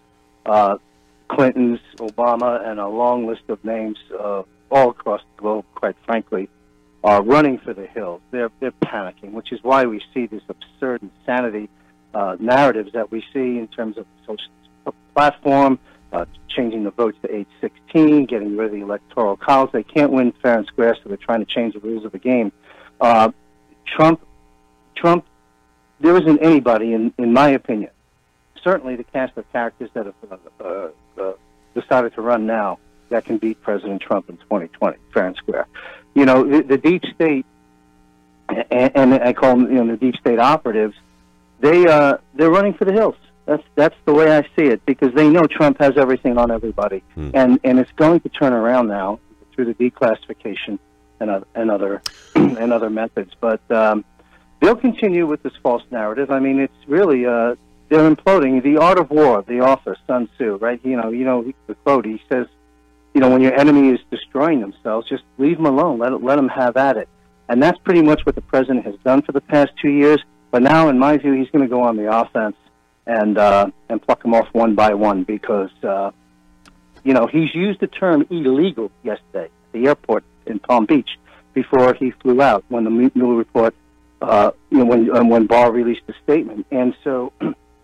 Clinton's, Obama, and a long list of names all across the globe, quite frankly, are running for the hills. They're panicking, which is why we see this absurd insanity narratives that we see in terms of social platform, changing the votes to age 16, getting rid of the Electoral College. They can't win fair and square, so they're trying to change the rules of the game. Trump, there isn't anybody, in my opinion, certainly the cast of characters that have decided to run now that can beat President Trump in 2020, fair and square. You know, the deep state, and I call them, you know, the deep state operatives, they're running for the hills. That's the way I see it, because they know Trump has everything on everybody, and it's going to turn around now through the declassification and other methods. But they'll continue with this false narrative. I mean, it's really they're imploding. The Art of War, the author Sun Tzu, right? You know the quote. He says, you know, when your enemy is destroying themselves, just leave them alone. Let them have at it. And that's pretty much what the president has done for the past 2 years. But now, in my view, he's going to go on the offense and pluck them off one by one, because you know, he's used the term illegal yesterday at the airport in Palm Beach before he flew out, when the Mueller report when Barr released the statement. And so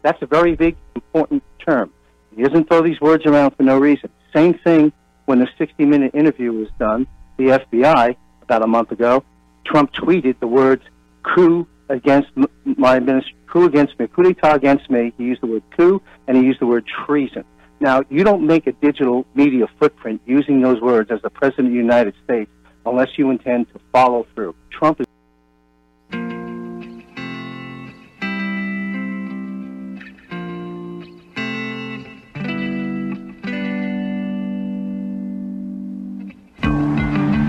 that's a very big, important term. He doesn't throw these words around for no reason. Same thing when the 60-minute interview was done, the FBI, about a month ago, Trump tweeted the words coup against my administration, coup against me, coup d'etat against me. He used the word coup, and he used the word treason. Now, you don't make a digital media footprint using those words as the President of the United States unless you intend to follow through. Trump is...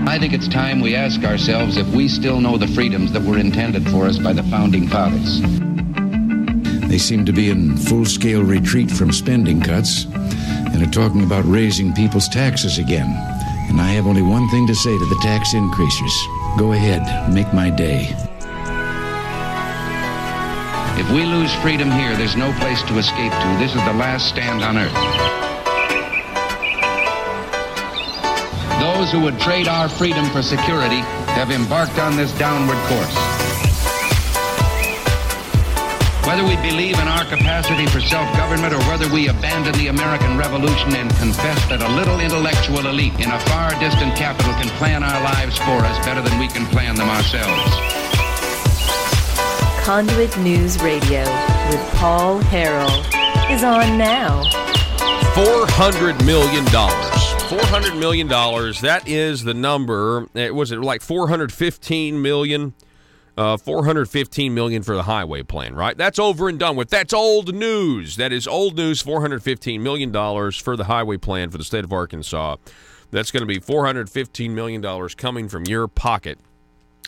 I think it's time we ask ourselves if we still know the freedoms that were intended for us by the Founding Fathers.
They seem to be in full-scale retreat from spending cuts and are talking about raising people's taxes again. And I have only one thing to say to the tax increasers. Go ahead, make my day.
If we lose freedom here, there's no place to escape to. This is the last stand on earth. Those who would trade our freedom for security have embarked on this downward course. Whether we believe in our capacity for self-government or whether we abandon the American Revolution and confess that a little intellectual elite in a far distant capital can plan our lives for us better than we can plan them ourselves.
Conduit News Radio with Paul Harrell is on now.
$400 million. $400 million. That is the number. Was it like 415 million? 415 million for the highway plan, right? That's over and done with. That's old news. That is old news. $415 million for the highway plan for the state of Arkansas. That's going to be $415 million coming from your pocket.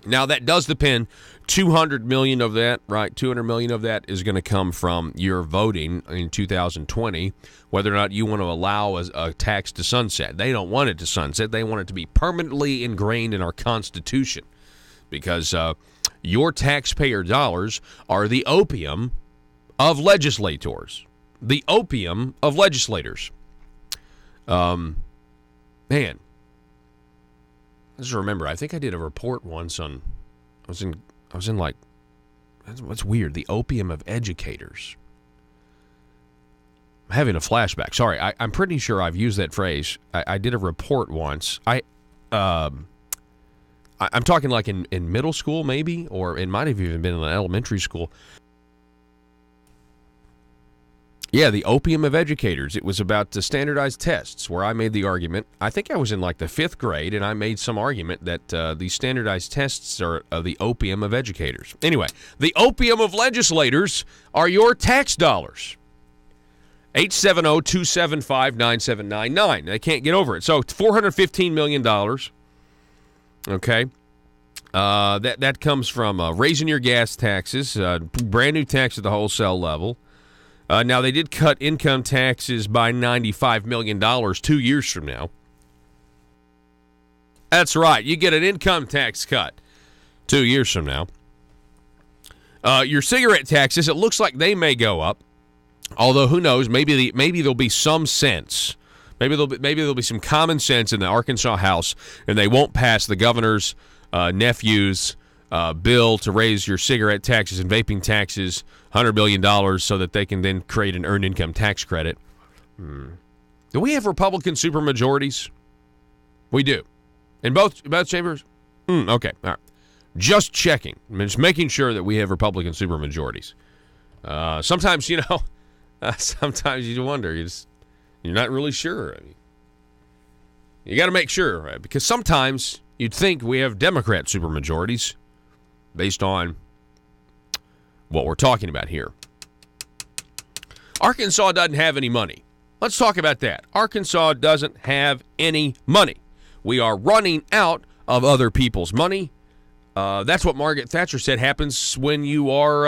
Now, that does depend. 200 million of that, right? 200 million of that is going to come from your voting in 2020, whether or not you want to allow a tax to sunset. They don't want it to sunset. They want it to be permanently ingrained in our Constitution because your taxpayer dollars are the opium of legislators. The opium of legislators. Man, I just remember, I think I did a report once on, I was in like, what's weird, the opium of educators. I'm having a flashback. Sorry, I'm pretty sure I've used that phrase. I did a report once. I'm talking like in middle school maybe, or it might have even been in elementary school. Yeah, the opium of educators. It was about the standardized tests where I made the argument. I think I was in like the 5th grade, and I made some argument that these standardized tests are the opium of educators. Anyway, the opium of legislators are your tax dollars. 870-275-9799. They can't get over it. So $415 million. Okay. That comes from raising your gas taxes, brand new tax at the wholesale level. Now, they did cut income taxes by $95 million 2 years from now. That's right. You get an income tax cut 2 years from now. Your cigarette taxes, it looks like they may go up. Although, who knows, maybe there'll be some sense. Maybe there'll be some common sense in the Arkansas House, and they won't pass the governor's nephew's bill to raise your cigarette taxes and vaping taxes $100 billion so that they can then create an earned income tax credit. Do we have Republican supermajorities? We do. In both chambers? Okay. All right. Just checking. Just making sure that we have Republican supermajorities. Sometimes, sometimes you wonder. You're not really sure. I mean, you got to make sure, right? Because sometimes you'd think we have Democrat supermajorities based on what we're talking about here. Arkansas doesn't have any money. Let's talk about that. Arkansas doesn't have any money. We are running out of other people's money. That's what Margaret Thatcher said happens when you are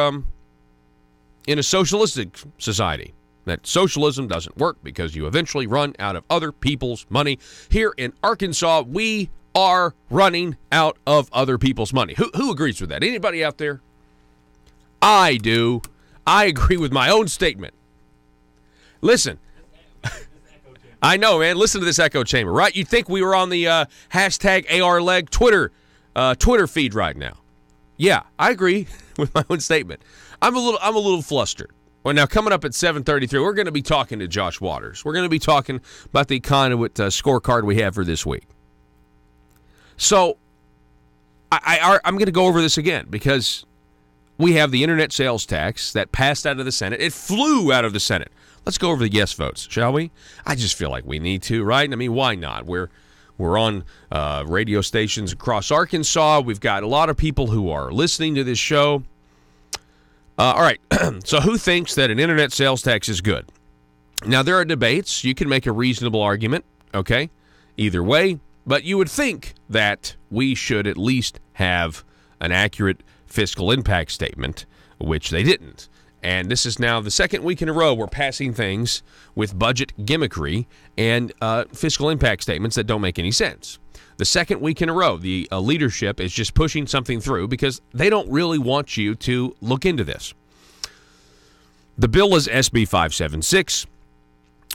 in a socialistic society. That socialism doesn't work because you eventually run out of other people's money. Here in Arkansas, we are running out of other people's money. Who agrees with that? Anybody out there? I do. I agree with my own statement. Listen. I know, man. Listen to this echo chamber, right? You'd think we were on the hashtag ARLeg Twitter feed right now. Yeah, I agree with my own statement. I'm a little flustered. Well, now coming up at 7:33, we're going to be talking to Josh Waters. We're going to be talking about the Conduit scorecard we have for this week. So I'm going to go over this again because we have the internet sales tax that passed out of the Senate. It flew out of the Senate. Let's go over the yes votes, shall we? I just feel like we need to, right? I mean, why not? We're on radio stations across Arkansas. We've got a lot of people who are listening to this show. All right, so who thinks that an internet sales tax is good? Now, there are debates. You can make a reasonable argument, okay, either way. But you would think that we should at least have an accurate fiscal impact statement, which they didn't. And this is now the second week in a row we're passing things with budget gimmickry and fiscal impact statements that don't make any sense. The second week in a row, the leadership is just pushing something through because they don't really want you to look into this. The bill is SB 576.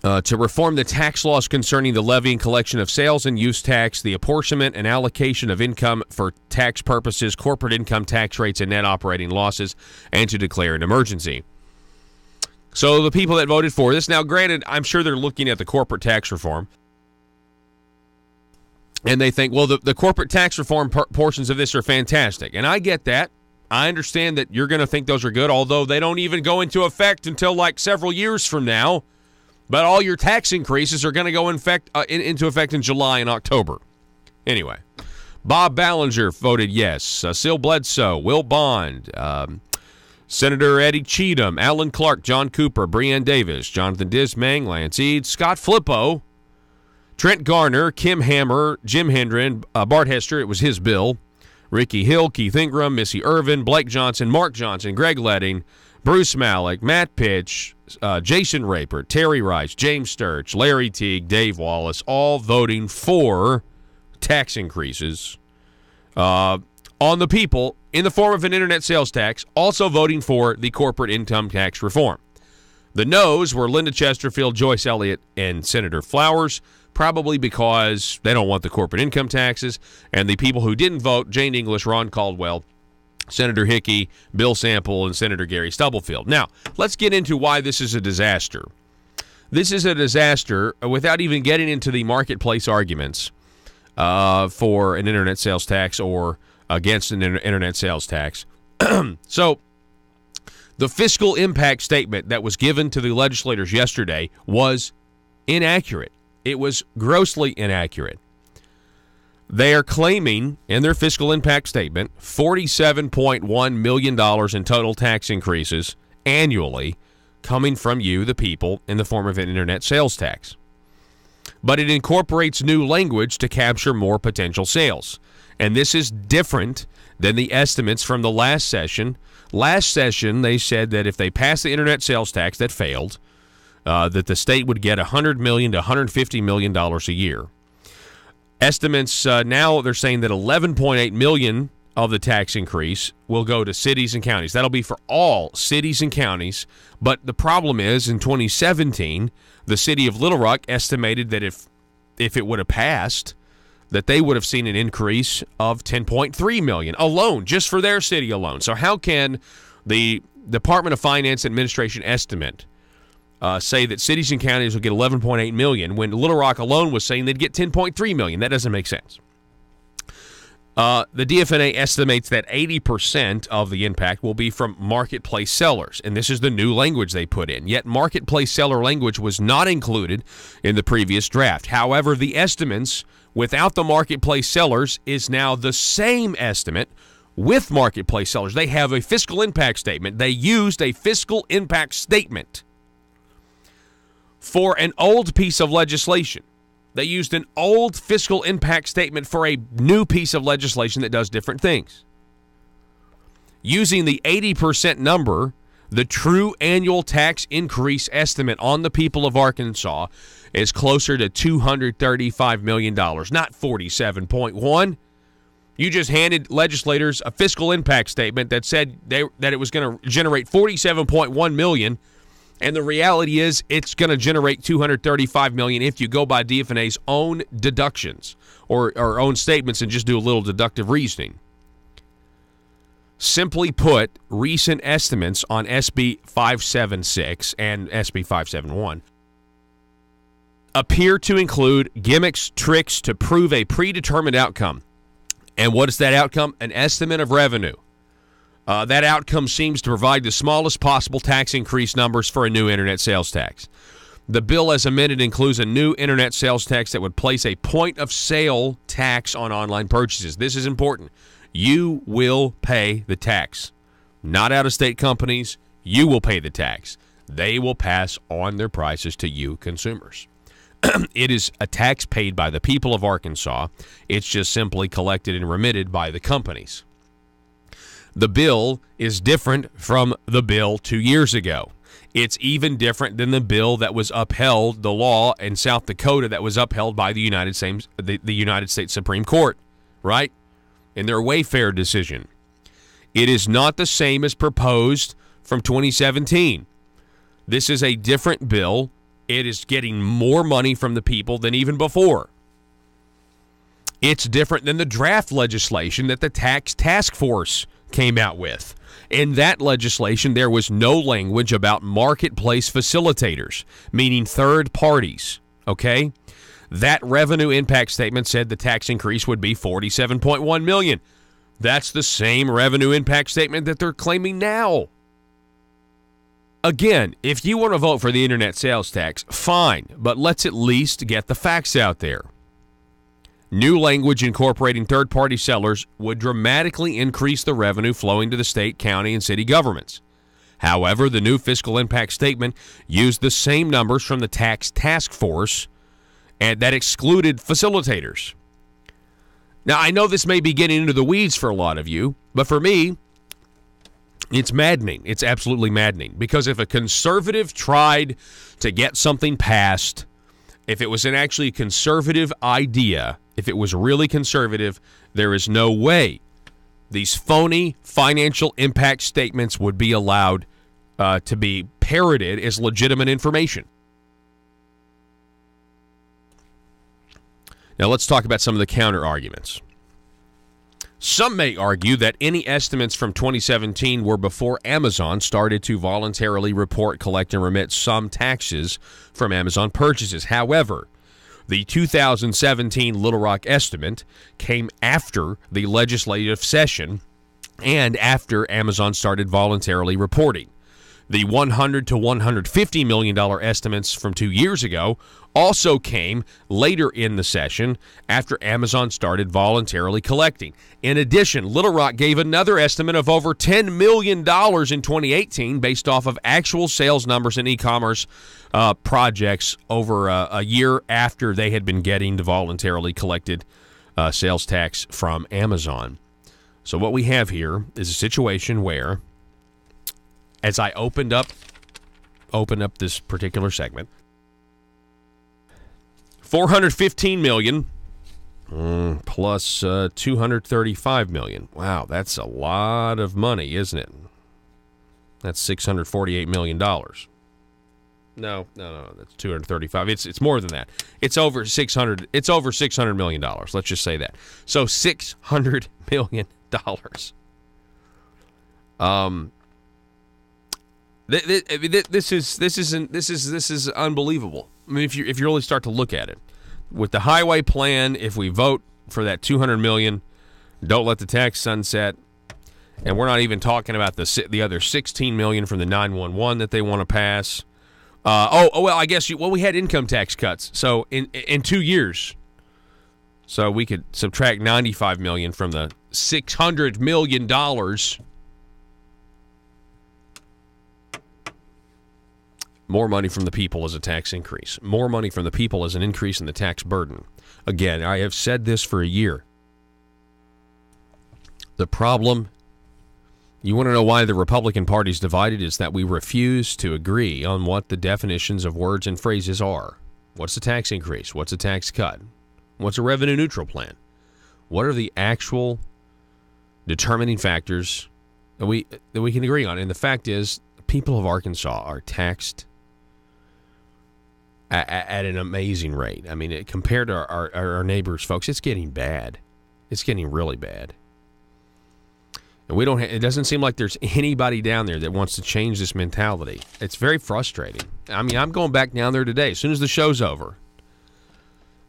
To reform the tax laws concerning the levy and collection of sales and use tax, the apportionment and allocation of income for tax purposes, corporate income tax rates, and net operating losses, and to declare an emergency. So the people that voted for this, now granted, I'm sure they're looking at the corporate tax reform, and they think, well, the corporate tax reform portions of this are fantastic, and I get that. I understand that you're going to think those are good, although they don't even go into effect until like several years from now. But all your tax increases are going to go into effect in July and October. Anyway, Bob Ballinger voted yes. Sil Bledsoe, Will Bond, Senator Eddie Cheatham, Alan Clark, John Cooper, Breanne Davis, Jonathan Dismang, Lance Eads, Scott Flippo, Trent Garner, Kim Hammer, Jim Hendren, Bart Hester, it was his bill, Ricky Hill, Keith Ingram, Missy Irvin, Blake Johnson, Mark Johnson, Greg Letting, Bruce Malik, Matt Pitch, Jason Raper, Terry Rice, James Sturch, Larry Teague, Dave Wallace, all voting for tax increases on the people in the form of an internet sales tax, also voting for the corporate income tax reform. The no's were Linda Chesterfield, Joyce Elliott, and Senator Flowers, probably because they don't want the corporate income taxes, and the people who didn't vote, Jane English, Ron Caldwell, Senator Hickey, Bill Sample, and Senator Gary Stubblefield. Now, let's get into why this is a disaster. This is a disaster without even getting into the marketplace arguments for an internet sales tax or against an internet sales tax. So, the fiscal impact statement that was given to the legislators yesterday was inaccurate. It was grossly inaccurate. They are claiming in their fiscal impact statement $47.1 million in total tax increases annually coming from you, the people, in the form of an internet sales tax. But it incorporates new language to capture more potential sales. And this is different than the estimates from the last session. Last session, they said that if they passed the internet sales tax that failed, that the state would get $100 million to $150 million a year. Estimates now they're saying that $11.8 million of the tax increase will go to cities and counties. That'll be for all cities and counties. But the problem is, in 2017, the city of Little Rock estimated that if it would have passed, that they would have seen an increase of $10.3 million alone, just for their city alone. So how can the Department of Finance Administration estimate say that cities and counties will get $11.8 million when Little Rock alone was saying they'd get $10.3 million? That doesn't make sense. The DFNA estimates that 80% of the impact will be from marketplace sellers, and this is the new language they put in. Yet marketplace seller language was not included in the previous draft. However, the estimates without the marketplace sellers is now the same estimate with marketplace sellers. They have a fiscal impact statement. They used a fiscal impact statement for an old piece of legislation. They used an old fiscal impact statement for a new piece of legislation that does different things. Using the 80% number, the true annual tax increase estimate on the people of Arkansas is closer to $235 million, not 47.1. You just handed legislators a fiscal impact statement that said that it was going to generate $47.1 million. And the reality is it's going to generate $235 million if you go by DFNA's own deductions or own statements and just do a little deductive reasoning. Simply put, recent estimates on SB 576 and SB 571 appear to include gimmicks, tricks to prove a predetermined outcome. And what is that outcome? An estimate of revenue. That outcome seems to provide the smallest possible tax increase numbers for a new internet sales tax. The bill as amended includes a new internet sales tax that would place a point-of-sale tax on online purchases. This is important. You will pay the tax. Not out-of-state companies. You will pay the tax. They will pass on their prices to you consumers. It is a tax paid by the people of Arkansas. It's just simply collected and remitted by the companies. The bill is different from the bill 2 years ago. It's even different than the bill that was upheld, the law in South Dakota that was upheld by the United States Supreme Court, right? In their Wayfair decision. It is not the same as proposed from 2017. This is a different bill. It is getting more money from the people than even before. It's different than the draft legislation that the tax task force came out with. In that legislation, there was no language about marketplace facilitators, meaning third parties, okay? That revenue impact statement said the tax increase would be $47.1 million. That's the same revenue impact statement that they're claiming now. Again, if you want to vote for the internet sales tax, fine, but let's at least get the facts out there. New language incorporating third-party sellers would dramatically increase the revenue flowing to the state, county, and city governments. However, the new fiscal impact statement used the same numbers from the tax task force and that excluded facilitators. Now, I know this may be getting into the weeds for a lot of you, but for me, it's maddening. It's absolutely maddening. Because if a conservative tried to get something passed, if it was an actually conservative idea, if it was really conservative, there is no way these phony financial impact statements would be allowed to be parroted as legitimate information. Now let's talk about some of the counter arguments. Some may argue that any estimates from 2017 were before Amazon started to voluntarily report, collect, and remit some taxes from Amazon purchases. However, the 2017 Little Rock estimate came after the legislative session and after Amazon started voluntarily reporting. The $100 to $150 million estimates from 2 years ago also came later in the session after Amazon started voluntarily collecting. In addition, Little Rock gave another estimate of over $10 million in 2018 based off of actual sales numbers in e-commerce projects over a year after they had been getting the voluntarily collected sales tax from Amazon. So what we have here is a situation where, as I open up this particular segment, $415 million plus $235 million. Wow, that's a lot of money, isn't it? That's $648 million. No, that's 235. It's more than that. It's over 600. It's over $600 million. Let's just say that. So $600 million. This is unbelievable. I mean, if you really start to look at it, with the highway plan, if we vote for that $200 million, don't let the tax sunset, and we're not even talking about the other $16 million from the 911 that they want to pass. I guess we had income tax cuts. So in 2 years, so we could subtract $95 million from the $600 million. More money from the people as a tax increase. More money from the people as an increase in the tax burden. Again, I have said this for a year. The problem, you want to know why the Republican Party is divided, is that we refuse to agree on what the definitions of words and phrases are. What's a tax increase? What's a tax cut? What's a revenue neutral plan? What are the actual determining factors that we can agree on? And the fact is, the people of Arkansas are taxed at an amazing rate. I mean, compared to our neighbors, folks, it's getting bad. It's getting really bad. And it doesn't seem like there's anybody down there that wants to change this mentality. It's very frustrating. I mean, I'm going back down there today. As soon as the show's over,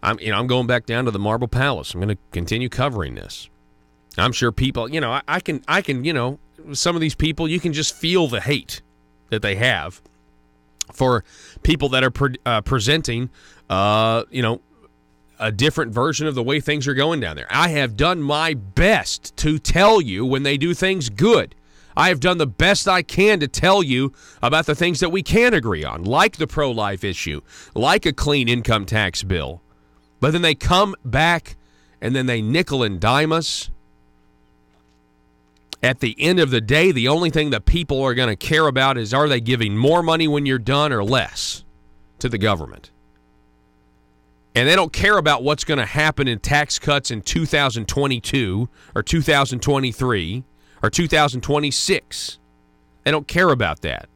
I'm going back down to the Marble Palace. I'm going to continue covering this. I'm sure people, I can, some of these people, you can just feel the hate that they have for people that are presenting, a different version of the way things are going down there. I have done my best to tell you when they do things good. I have done the best I can to tell you about the things that we can agree on, like the pro-life issue, like a clean income tax bill. But then they come back and then they nickel and dime us. At the end of the day, the only thing that people are going to care about is, are they giving more money when you're done or less to the government? And they don't care about what's going to happen in tax cuts in 2022 or 2023 or 2026. They don't care about that.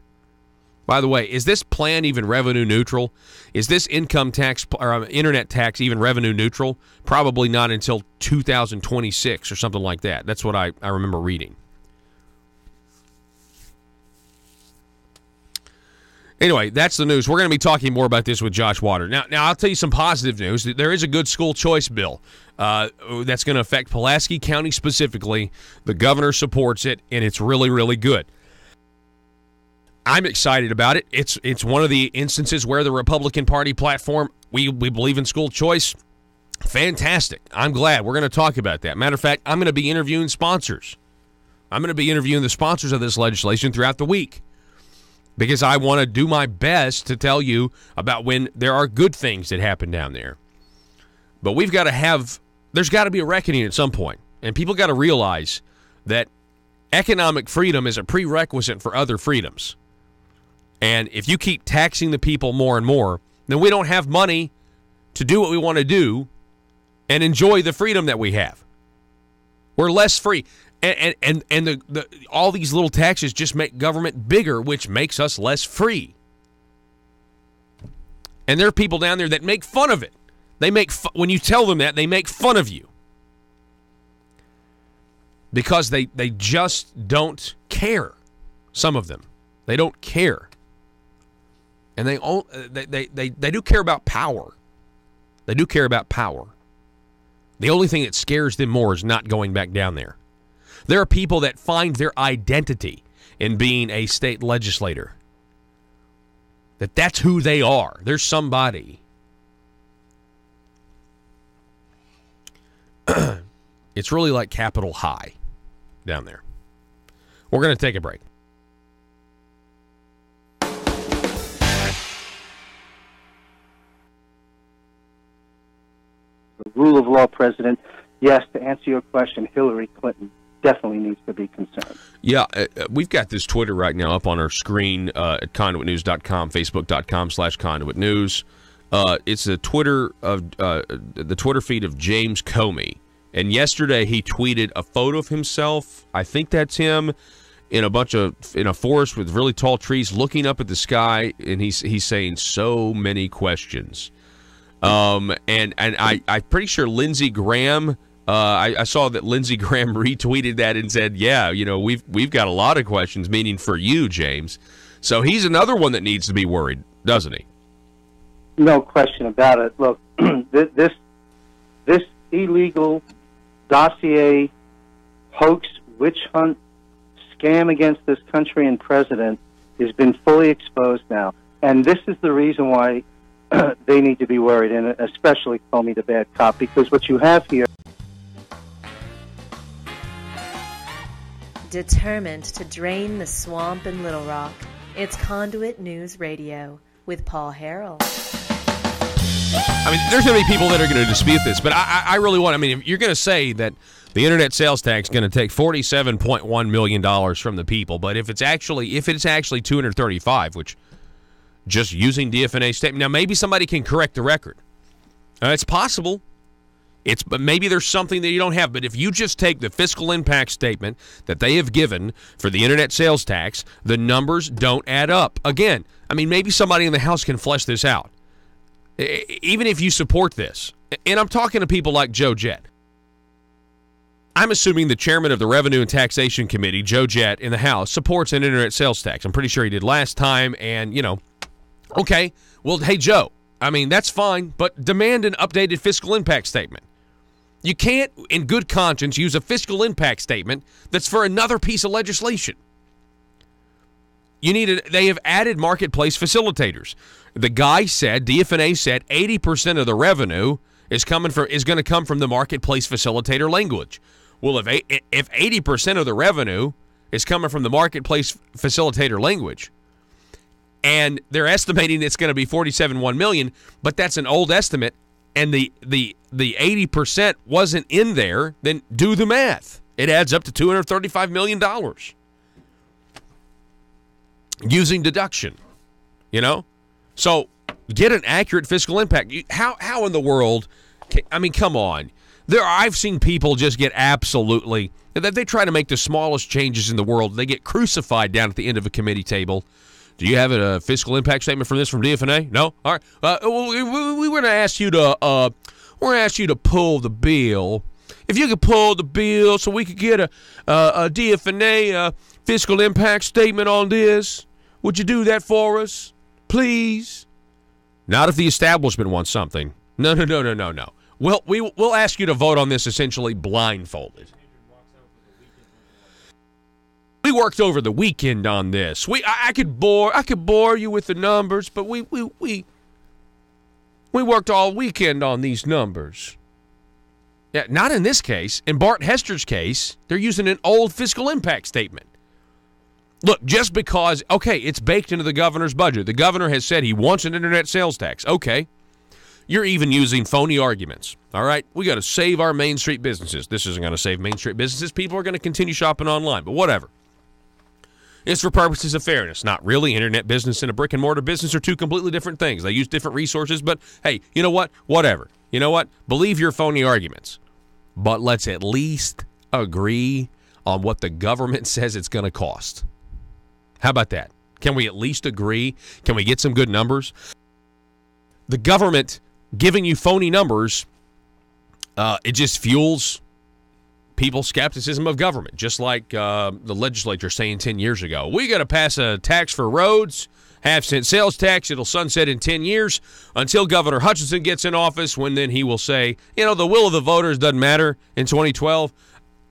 By the way, is this plan even revenue neutral? Is this income tax or internet tax even revenue neutral? Probably not until 2026 or something like that. That's what I remember reading. Anyway, that's the news. We're going to be talking more about this with Josh Water. Now I'll tell you some positive news. There is a good school choice bill that's going to affect Pulaski County specifically. The governor supports it, and it's really, really good. I'm excited about it. It's one of the instances where the Republican Party platform, we believe in school choice. Fantastic. I'm glad. We're going to talk about that. Matter of fact, I'm going to be interviewing sponsors. I'm going to be interviewing the sponsors of this legislation throughout the week, because I want to do my best to tell you about when there are good things that happen down there. But there's got to be a reckoning at some point. And people got to realize that economic freedom is a prerequisite for other freedoms. And if you keep taxing the people more and more, then we don't have money to do what we want to do and enjoy the freedom that we have. We're less free. And all these little taxes just make government bigger, which makes us less free. And there are people down there that make fun of it. When you tell them that, they make fun of you. Because they just don't care. Some of them. They don't care. And they do care about power. They do care about power. The only thing that scares them more is not going back down there. There are people that find their identity in being a state legislator. That's who they are. They're somebody. It's really like Capitol High down there. We're going to take a break.
The rule of law president, yes, to answer your question, Hillary Clinton definitely needs to be concerned. Yeah,
we've got this Twitter right now up on our screen at conduitnews.com, facebook.com/conduitnews. It's a Twitter of the Twitter feed of James Comey. And yesterday he tweeted a photo of himself. I think that's him in a forest with really tall trees, looking up at the sky, and he's saying so many questions. And I'm pretty sure Lindsey Graham. I saw that Lindsey Graham retweeted that and said, "Yeah, we've got a lot of questions," meaning for you, James. So he's another one that needs to be worried, doesn't he?
No question about it. Look, this illegal dossier, hoax, witch hunt, scam against this country and president has been fully exposed now, and this is the reason why they need to be worried, and especially Comey, the bad cop, because what you have here.
Determined to drain the swamp in Little Rock, it's Conduit News Radio with Paul Harrell.
I mean, there's going to be people that are going to dispute this, but I really want, if you're going to say that the internet sales tax is going to take $47.1 million from the people, but if it's actually $235, which just using DFNA statement, now maybe somebody can correct the record. It's possible. But maybe there's something that you don't have. But if you just take the fiscal impact statement that they have given for the internet sales tax, the numbers don't add up. Again, maybe somebody in the House can flesh this out. Even if you support this, and I'm talking to people like Joe Jett. I'm assuming the chairman of the Revenue and Taxation Committee, Joe Jett, in the House, supports an internet sales tax. I'm pretty sure he did last time, and, okay, well, hey, Joe, I mean, that's fine, but demand an updated fiscal impact statement. You can't, in good conscience, use a fiscal impact statement that's for another piece of legislation. They have added marketplace facilitators. The guy said, DFNA said, 80% of the revenue is going to come from the marketplace facilitator language. Well, if 80% of the revenue is coming from the marketplace facilitator language, and they're estimating it's going to be $47.1 million, but that's an old estimate, and the 80% wasn't in there, then do the math. It adds up to $235 million using deduction, So get an accurate fiscal impact. How in the world, come on. I've seen people just get absolutely, they try to make the smallest changes in the world. They get crucified down at the end of a committee table. Do you have a fiscal impact statement from DFNA? No? All right. We were going to ask you to pull the bill. If you could pull the bill so we could get a DFNA fiscal impact statement on this, would you do that for us, please? Not if the establishment wants something. No. Well, we'll ask you to vote on this essentially blindfolded. We worked over the weekend on this. I could bore you with the numbers, but we worked all weekend on these numbers. Yeah, not in this case. In Bart Hester's case, they're using an old fiscal impact statement. Look, just because, okay, it's baked into the governor's budget. The governor has said he wants an internet sales tax. Okay. You're even using phony arguments. All right? We got to save our Main Street businesses. This isn't going to save Main Street businesses. People are going to continue shopping online, but whatever. It's for purposes of fairness. Not really. Internet business and a brick-and-mortar business are two completely different things. They use different resources, but hey, you know what? Whatever. You know what? Believe your phony arguments. But let's at least agree on what the government says it's going to cost. How about that? Can we at least agree? Can we get some good numbers? The government giving you phony numbers, it just fuels people's skepticism of government, just like the legislature saying 10 years ago. We got to pass a tax for roads, half-cent sales tax. It'll sunset in 10 years until Governor Hutchinson gets in office, when then he will say, the will of the voters doesn't matter in 2012.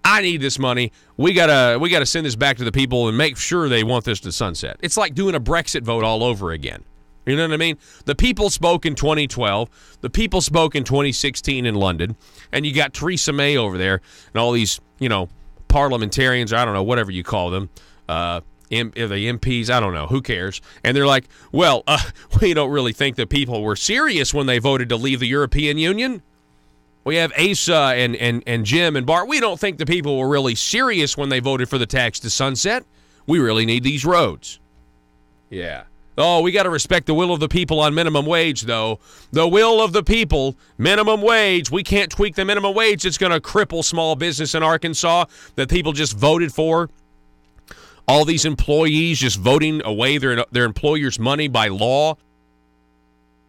I need this money. We gotta send this back to the people and make sure they want this to sunset. It's like doing a Brexit vote all over again. You know what I mean? The people spoke in 2012. The people spoke in 2016 in London. And you got Theresa May over there and all these, parliamentarians, I don't know, whatever you call them, the MPs, I don't know, who cares? And they're like, well, we don't really think the people were serious when they voted to leave the European Union. We have Asa and Jim and Bart. We don't think the people were really serious when they voted for the tax to sunset. We really need these roads. Yeah. Oh, we got to respect the will of the people on minimum wage, though. The will of the people, minimum wage. We can't tweak the minimum wage. It's going to cripple small business in Arkansas that people just voted for. All these employees just voting away their employers' money by law.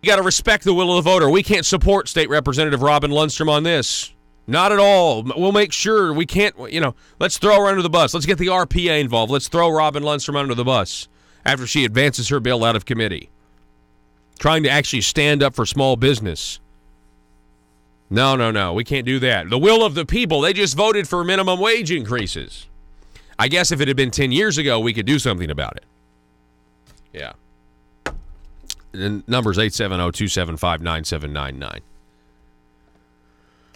You got to respect the will of the voter. We can't support State Representative Robin Lundstrom on this. Not at all. We'll make sure we can't, let's throw her under the bus. Let's get the RPA involved. Let's throw Robin Lundstrom under the bus after she advances her bill out of committee, trying to actually stand up for small business. No. We can't do that. The will of the people, they just voted for minimum wage increases. I guess if it had been 10 years ago, we could do something about it. Yeah. The number's 870-275-9799.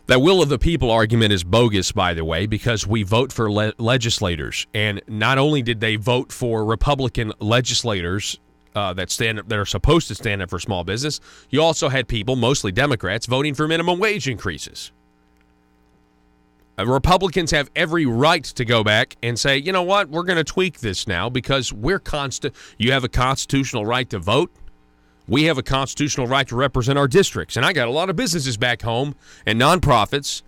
That will of the people argument is bogus, by the way, because we vote for legislators. And not only did they vote for Republican legislators that are supposed to stand up for small business, you also had people, mostly Democrats, voting for minimum wage increases. Republicans have every right to go back and say, you know what, we're going to tweak this now because you have a constitutional right to vote. We have a constitutional right to represent our districts. And I got a lot of businesses back home and nonprofits,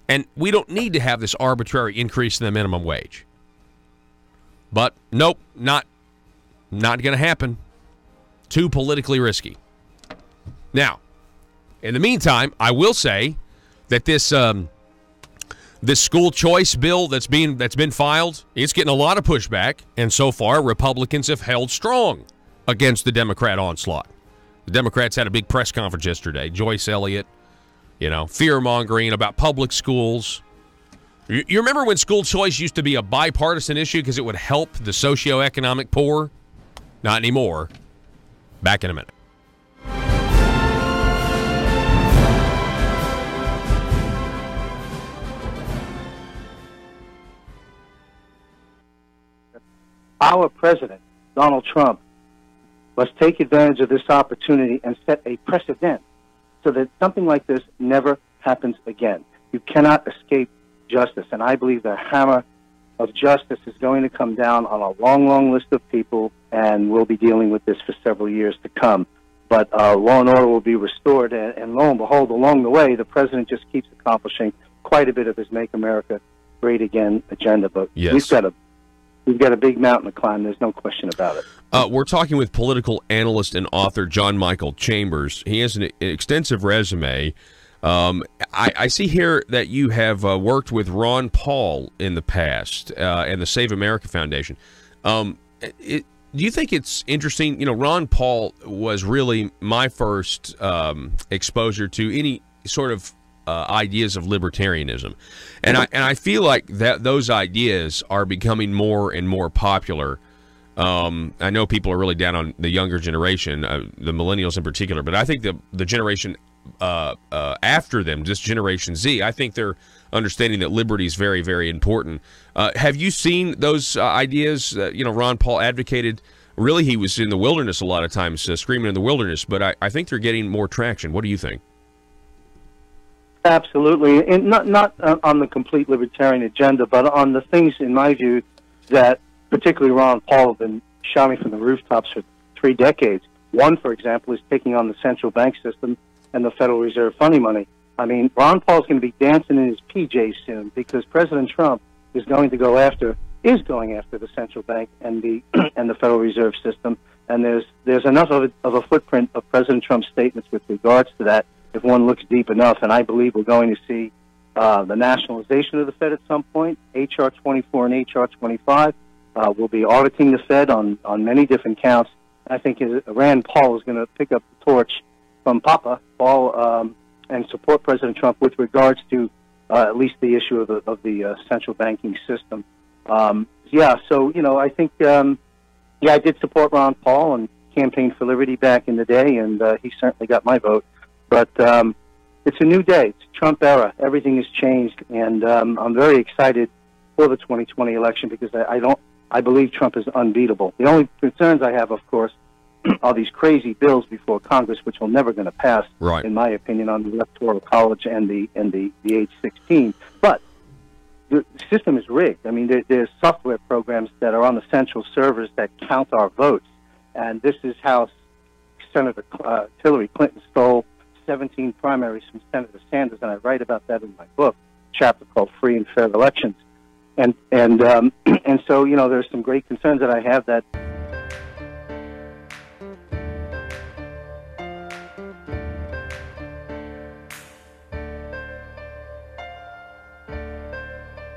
and we don't need to have this arbitrary increase in the minimum wage. But nope, not going to happen. Too politically risky. Now, in the meantime, I will say that this This school choice bill that's been filed, it's getting a lot of pushback, and so far Republicans have held strong against the Democrat onslaught. The Democrats had a big press conference yesterday. Joyce Elliott, fear-mongering about public schools. You remember when school choice used to be a bipartisan issue because it would help the socioeconomic poor? Not anymore. Back in a minute.
Our president, Donald Trump, must take advantage of this opportunity and set a precedent so that something like this never happens again. You cannot escape justice, and I believe the hammer of justice is going to come down on a long, long list of people, and we'll be dealing with this for several years to come. But law and order will be restored, and lo and behold, along the way, the president just keeps accomplishing quite a bit of his Make America Great Again agenda. But
yes.
We've got a big mountain to climb. There's no question about it.
We're talking with political analyst and author John Michael Chambers. He has an extensive resume. I see here that you have worked with Ron Paul in the past and the Save America Foundation. Do you think it's interesting? Ron Paul was really my first exposure to any sort of ideas of libertarianism, and I feel like that those ideas are becoming more and more popular. I know people are really down on the younger generation, the millennials in particular, but I think the generation after them, just Generation Z, I think they're understanding that liberty is very, very important. Have you seen those ideas? Ron Paul advocated. Really, he was in the wilderness a lot of times, screaming in the wilderness, but I think they're getting more traction. What do you think?
Absolutely, and not on the complete libertarian agenda, but on the things, in my view, that particularly Ron Paul have been shouting from the rooftops for 3 decades. One, for example, is taking on the central bank system and the Federal Reserve funding money. I mean, Ron Paul's going to be dancing in his PJs soon because President Trump is going after the central bank and the Federal Reserve system. And there's enough of a footprint of President Trump's statements with regards to that, if one looks deep enough, and I believe we're going to see the nationalization of the Fed at some point. H.R. 24 and H.R. 25 will be auditing the Fed on many different counts. I think Rand Paul is going to pick up the torch from Papa Paul and support President Trump with regards to at least the issue of the central banking system. So I think I did support Ron Paul and campaigned for liberty back in the day, and he certainly got my vote. But it's a new day. It's a Trump era. Everything has changed, and I'm very excited for the 2020 election because I believe Trump is unbeatable. The only concerns I have, of course, are these crazy bills before Congress, which are never going to pass,
right,
in my opinion, on the Electoral College and the age 16. But the system is rigged. I mean, there's software programs that are on the central servers that count our votes, and this is how Senator Hillary Clinton stole 17 primaries from Senator Sanders, and I write about that in my book, a chapter called Free and Fair Elections. And so, there's some great concerns that I have that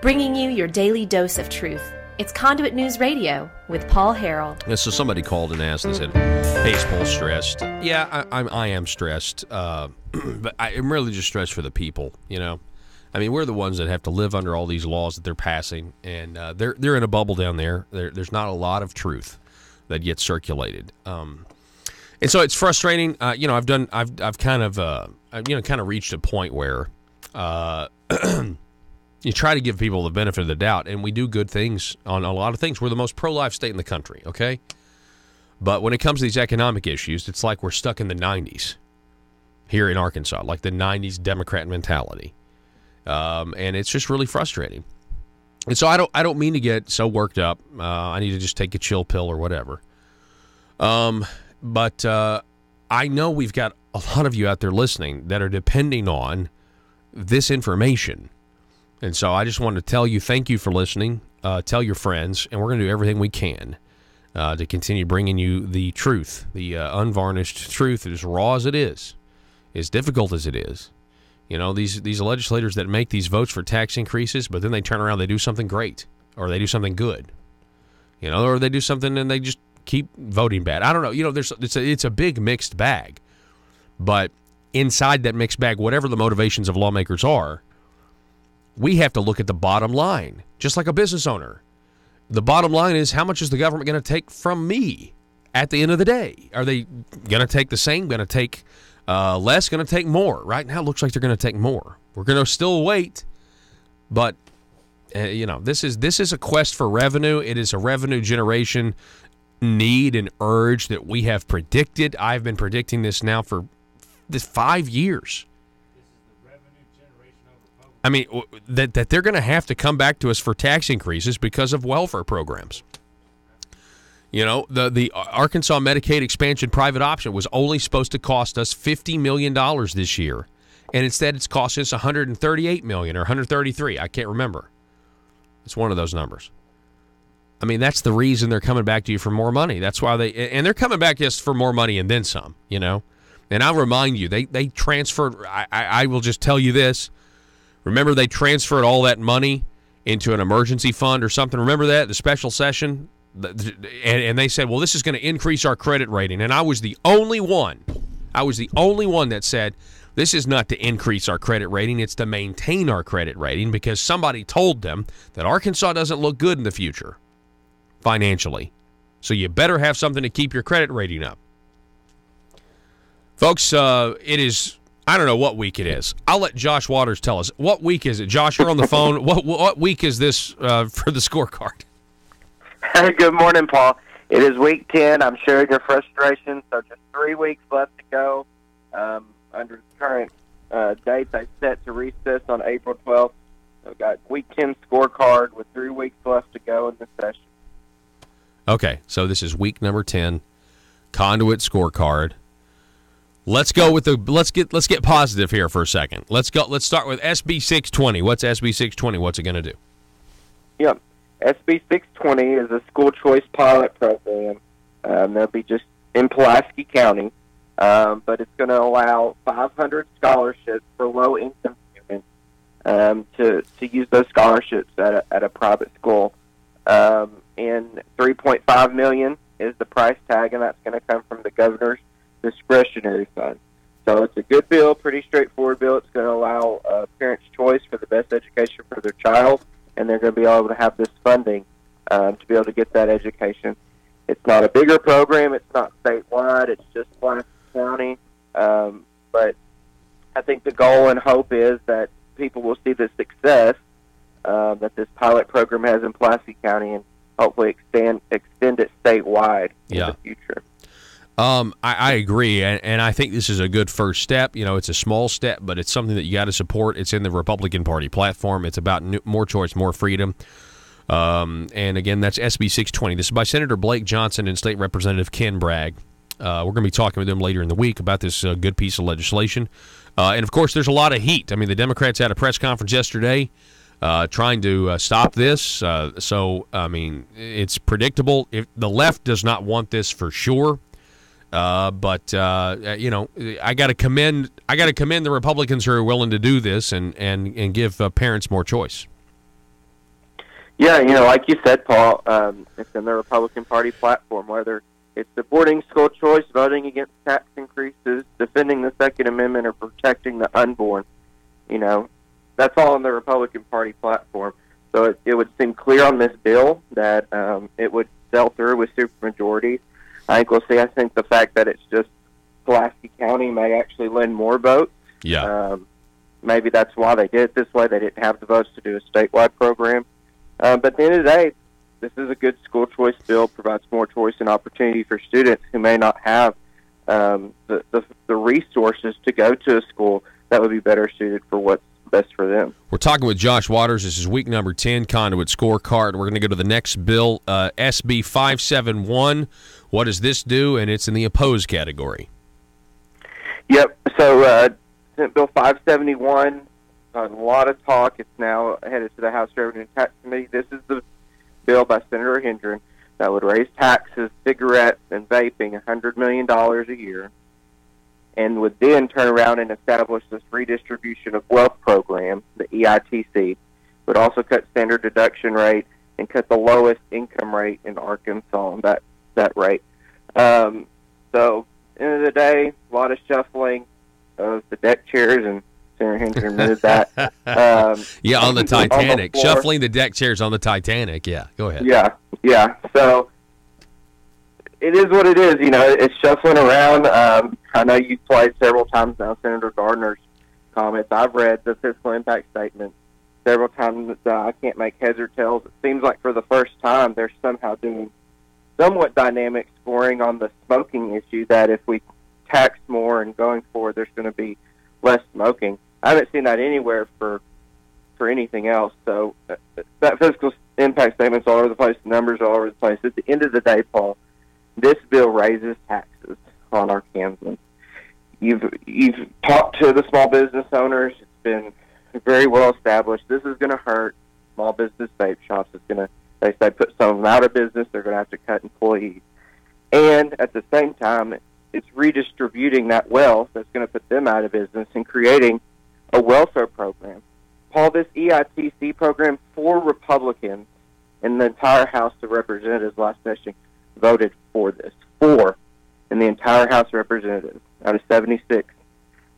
bringing you your daily dose of truth. It's Conduit News Radio with Paul Harrell.
Yeah, so somebody called and asked and said, "Hey, is Paul stressed?" Yeah, I am stressed, but I'm really just stressed for the people. I mean, we're the ones that have to live under all these laws that they're passing, and they're in a bubble down there. There's not a lot of truth that gets circulated, and so it's frustrating. I've kind of reached a point where you try to give people the benefit of the doubt, and we do good things on a lot of things. We're the most pro-life state in the country, okay? But when it comes to these economic issues, it's like we're stuck in the 90s here in Arkansas, like the 90s Democrat mentality. And it's just really frustrating. And so I don't mean to get so worked up. I need to just take a chill pill or whatever. But I know we've got a lot of you out there listening that are depending on this information. And so I just wanted to tell you, thank you for listening. Tell your friends, and we're going to do everything we can to continue bringing you the truth, the unvarnished truth, as raw as it is, as difficult as it is. You know, these legislators that make these votes for tax increases, but then they turn around, they do something great, or they do something good. You know, or they do something and they just keep voting bad. I don't know. You know, it's a big mixed bag. But inside that mixed bag, whatever the motivations of lawmakers are, we have to look at the bottom line, just like a business owner. The bottom line is, how much is the government going to take from me at the end of the day? Are they going to take the same, going to take less, going to take more? Right now it looks like they're going to take more. We're going to still wait, but you know, this is a quest for revenue. It is a revenue generation need and urge that we have predicted. I've been predicting this now for 5 years. I mean, that they're going to have to come back to us for tax increases because of welfare programs. You know, the Arkansas Medicaid expansion private option was only supposed to cost us $50 million this year, and instead it's costing us $138 million or $133. I can't remember. It's one of those numbers. I mean, that's the reason they're coming back to you for more money. That's why and they're coming back just for more money and then some, you know. And I'll remind you, they transferred, I will just tell you this. Remember, they transferred all that money into an emergency fund or something. Remember that, the special session? And they said, well, this is going to increase our credit rating. And I was the only one that said, this is not to increase our credit rating, it's to maintain our credit rating, because somebody told them that Arkansas doesn't look good in the future financially. So you better have something to keep your credit rating up. Folks, it is, I don't know what week it is. I'll let Josh Waters tell us. What week is it? Josh, you're on the phone. What week is this for the scorecard?
Good morning, Paul. It is week 10. I'm sharing your frustration. So just 3 weeks left to go. Under the current dates, I set to recess on April 12th. So I've got week 10 scorecard with 3 weeks left to go in the session.
Okay, so this is week number 10, Conduit scorecard. Let's go with let's get positive here for a second. Let's start with SB 620. What's SB 620? What's it going to do?
Yep. SB 620 is a school choice pilot program. That'll be just in Pulaski County, but it's going to allow 500 scholarships for low-income students to use those scholarships at a private school. And $3.5 million is the price tag, and that's going to come from the governor's discretionary fund. So it's a good bill, pretty straightforward bill. It's going to allow parents' choice for the best education for their child, and they're going to be able to have this funding to be able to get that education. It's not a bigger program. It's not statewide. It's just Pulaski County. But I think the goal and hope is that people will see the success that this pilot program has in Pulaski County and hopefully extend it statewide in the future.
I agree, and I think this is a good first step. You know, it's a small step, but it's something that you got to support. It's in the Republican Party platform. It's about more choice, more freedom. And again, that's SB 620. This is by Senator Blake Johnson and State Representative Ken Bragg. We're going to be talking with them later in the week about this good piece of legislation. And, of course, there's a lot of heat. I mean, the Democrats had a press conference yesterday trying to stop this. So, I mean, it's predictable. If the left does not want this for sure. But you know, I got to commend the Republicans who are willing to do this and give parents more choice.
Yeah, you know, like you said, Paul, it's in the Republican Party platform, whether it's supporting school choice, voting against tax increases, defending the Second Amendment, or protecting the unborn. You know, that's all in the Republican Party platform. So it would seem clear on this bill that it would sell through with supermajorities. I think we'll see. I think the fact that it's just Pulaski County may actually lend more votes.
Yeah.
Maybe that's why they did it this way. They didn't have the votes to do a statewide program. But at the end of the day, this is a good school choice bill, provides more choice and opportunity for students who may not have the resources to go to a school that would be better suited for what's best for them.
We're talking with Josh Waters. This is week number 10, Conduit Scorecard. We're going to go to the next bill, SB 571. What does this do? And it's in the opposed category.
Yep. So Senate Bill 571, a lot of talk. It's now headed to the House Revenue and Tax Committee. This is the bill by Senator Hendren that would raise taxes, cigarettes, and vaping $100 million a year. and would then turn around and establish this redistribution of wealth program, the EITC. Would also cut standard deduction rate and cut the lowest income rate in Arkansas, that rate. So, end of the day, a lot of shuffling of the deck chairs, and Senator Henson admitted that.
Yeah, on the Titanic.
On the
Shuffling the deck chairs on the Titanic. Yeah, go ahead.
Yeah. So, it is what it is. You know, it's shuffling around. I know you've played several times now Senator Gardner's comments. I've read the fiscal impact statement several times. I can't make heads or tails. It seems like for the first time they're somehow doing somewhat dynamic scoring on the smoking issue, that if we tax more and going forward there's going to be less smoking. I haven't seen that anywhere for anything else. So that fiscal impact statement's all over the place, the numbers are all over the place. At the end of the day, Paul, this bill raises taxes on our Kansans. You've talked to the small business owners. It's been very well established. This is going to hurt small business vape shops. It's going to, they say, put some of them out of business. They're going to have to cut employees. And at the same time, it's redistributing that wealth that's going to put them out of business and creating a welfare program. Paul, this EITC program, 4 Republicans in the entire House of Representatives last session voted for this. 4 in the entire House of Representatives out of 76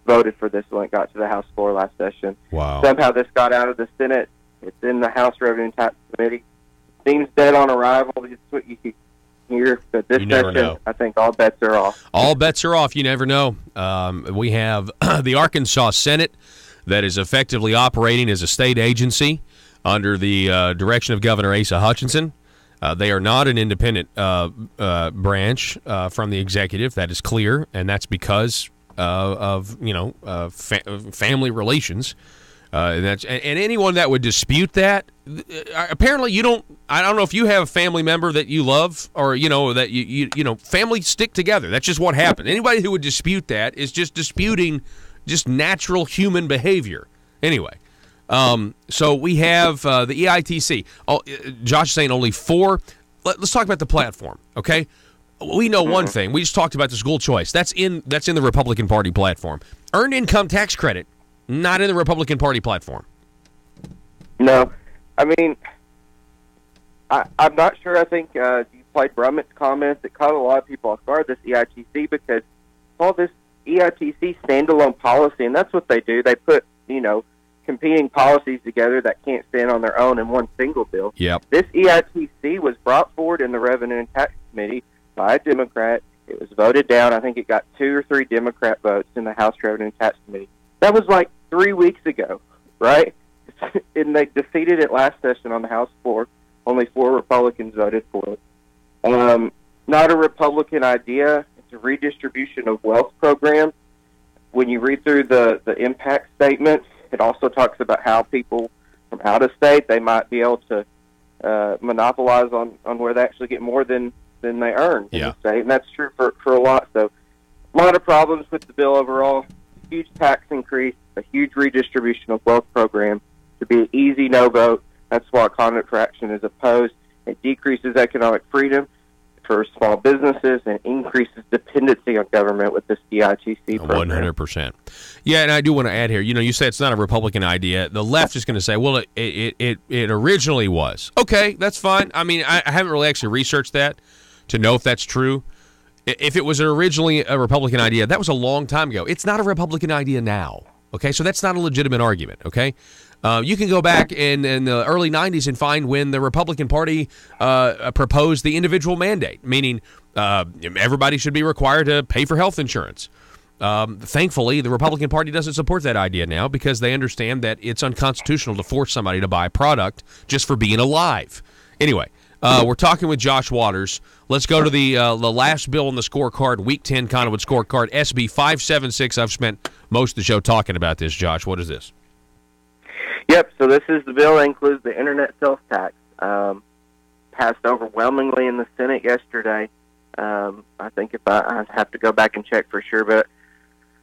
voted for this when it got to the House floor last session.
Wow.
Somehow this got out of the Senate. It's in the House Revenue and Tax Committee. Seems dead on arrival. It's what you hear. But this session, I think all bets are off.
All bets are off. You never know. We have the Arkansas Senate that is effectively operating as a state agency under the direction of Governor Asa Hutchinson. They are not an independent branch from the executive. That is clear, and that's because of family relations. And anyone that would dispute that, apparently you don't. I don't know if you have a family member that you love, or that you families stick together. That's just what happened. Anybody who would dispute that is just disputing just natural human behavior. Anyway. So we have the EITC. Josh is saying only 4. Let's talk about the platform, okay? We know one thing. We just talked about the school choice. That's in the Republican Party platform. Earned income tax credit, not in the Republican Party platform.
No. I mean, I'm not sure. I think you played Brummett's comments. It caught a lot of people off guard, this EITC, because all this EITC standalone policy, and that's what they do. They put, competing policies together that can't stand on their own in one single bill.
Yep.
This EITC was brought forward in the Revenue and Tax Committee by a Democrat. It was voted down. I think it got 2 or 3 Democrat votes in the House Revenue and Tax Committee. That was like 3 weeks ago, right? And they defeated it last session on the House floor. Only 4 Republicans voted for it. Not a Republican idea. It's a redistribution of wealth program. When you read through the impact statement, it also talks about how people from out of state, they might be able to monopolize on where they actually get more than they earn in the state. And that's true for a lot. So a lot of problems with the bill overall. Huge tax increase, a huge redistribution of wealth program to be an easy no vote. That's why Conduit for Action is opposed. It decreases economic freedom for small businesses and increases dependency on government with this EITC program.
100%. Yeah, and I do want to add here, you say it's not a Republican idea. The left is going to say, well, it originally was. Okay, that's fine. I mean, I haven't really actually researched that to know if that's true. If it was originally a Republican idea, that was a long time ago. It's not a Republican idea now. Okay, so that's not a legitimate argument, okay? You can go back in the early 90s and find when the Republican Party proposed the individual mandate, meaning everybody should be required to pay for health insurance. Thankfully, the Republican Party doesn't support that idea now because they understand that it's unconstitutional to force somebody to buy a product just for being alive. Anyway, we're talking with Josh Waters. Let's go to the last bill on the scorecard, Week 10 Conduit scorecard, SB 576. I've spent most of the show talking about this, Josh. What is this?
Yep, so this is the bill that includes the internet sales tax. Passed overwhelmingly in the Senate yesterday. I think if I have to go back and check for sure, but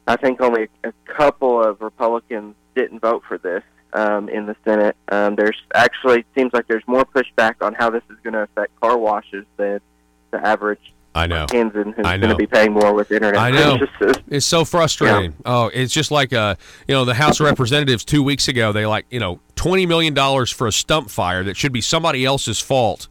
I think only a couple of Republicans didn't vote for this in the Senate. There's actually seems like there's more pushback on how this is going to affect car washes than the average
I know.
Kenson, who's going to be paying more with internet.
I know. It's so frustrating. Yeah. Oh, it's just like the House of Representatives 2 weeks ago. They $20 million for a stump fire that should be somebody else's fault,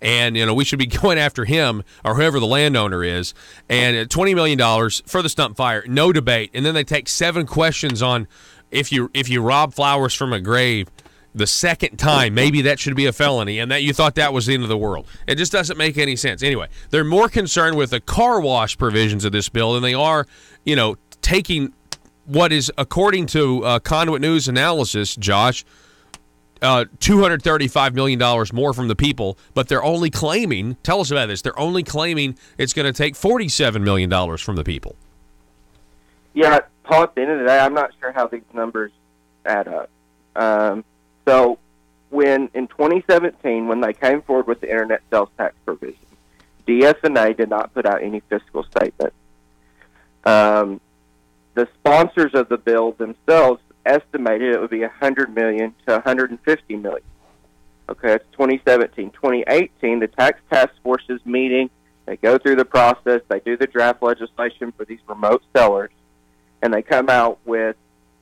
and we should be going after him or whoever the landowner is. And $20 million for the stump fire, no debate. And then they take 7 questions on if you rob flowers from a grave the second time, maybe that should be a felony, and that you thought that was the end of the world. It just doesn't make any sense. Anyway, they're more concerned with the car wash provisions of this bill than they are, taking what is, according to Conduit News analysis, Josh, $235 million more from the people, but they're only claiming, tell us about this, they're only claiming it's going to take $47 million from the people.
Yeah, Paul, at the end of the day, I'm not sure how these numbers add up. So in 2017, when they came forward with the internet sales tax provision, DFNA did not put out any fiscal statement. The sponsors of the bill themselves estimated it would be $100 million to $150 million. Okay, that's 2017. 2018, the tax task force is meeting. They go through the process. They do the draft legislation for these remote sellers, and they come out with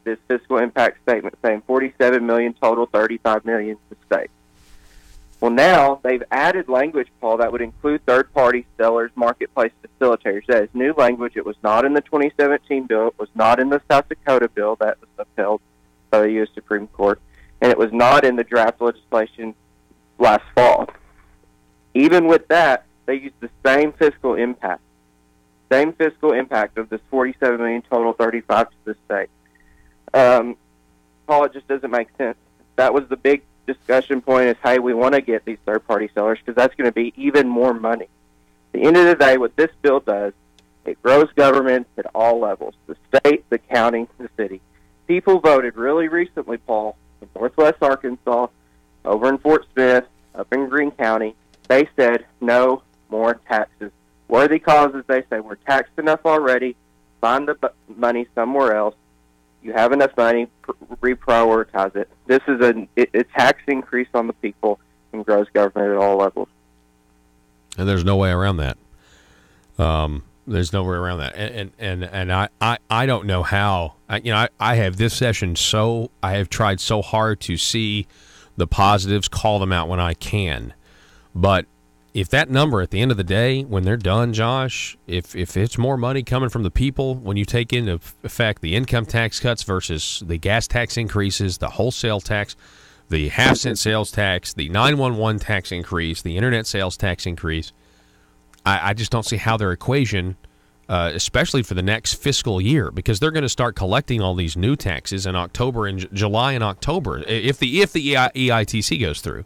this fiscal impact statement saying $47 million total, $35 million to state. Well, now they've added language, Paul, that would include third-party sellers, marketplace facilitators. That is new language. It was not in the 2017 bill. It was not in the South Dakota bill that was upheld by the U.S. Supreme Court, and it was not in the draft legislation last fall. Even with that, they used the same fiscal impact of this $47 million total, $35 to the state. Paul, it just doesn't make sense. That was the big discussion point is, hey, we want to get these third-party sellers because that's going to be even more money. At the end of the day, what this bill does, it grows government at all levels, the state, the county, the city. People voted really recently, Paul, in Northwest Arkansas, over in Fort Smith, up in Greene County. They said no more taxes. Worthy causes, they say, we're taxed enough already. Find the money somewhere else. You have enough money, reprioritize it. This is a tax increase on the people and grows government at all levels.
And there's no way around that. There's no way around that. And I don't know how. I have this session I have tried so hard to see the positives, call them out when I can. But if that number at the end of the day, when they're done, Josh, if it's more money coming from the people, when you take into effect the income tax cuts versus the gas tax increases, the wholesale tax, the half-cent sales tax, the 911 tax increase, the internet sales tax increase, I just don't see how their equation, especially for the next fiscal year, because they're going to start collecting all these new taxes in October and July and October if the EITC goes through.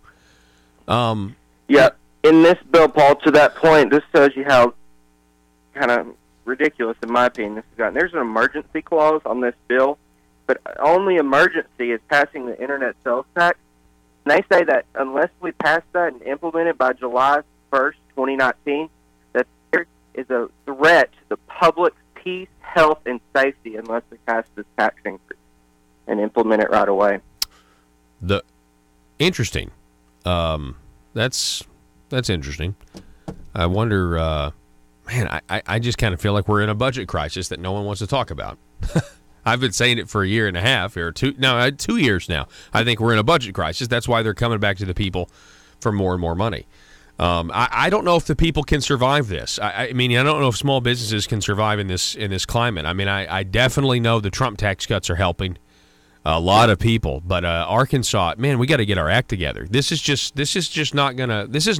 Yeah. In this bill, Paul, to that point, this shows you how kind of ridiculous, in my opinion, this has gotten. There's an emergency clause on this bill, but only emergency is passing the internet sales tax. And they say that unless we pass that and implement it by July 1st, 2019, that there is a threat to the public's peace, health, and safety unless we pass this tax increase and implement it right away.
Interesting. That's interesting. I wonder, man, I just kind of feel like we're in a budget crisis that no one wants to talk about. I've been saying it for a year and a half, or 2 years now. I think we're in a budget crisis. That's why they're coming back to the people for more and more money. I don't know if the people can survive this. I mean, I don't know if small businesses can survive in this climate. I mean, I definitely know the Trump tax cuts are helping a lot of people, but Arkansas, man, we got to get our act together. This is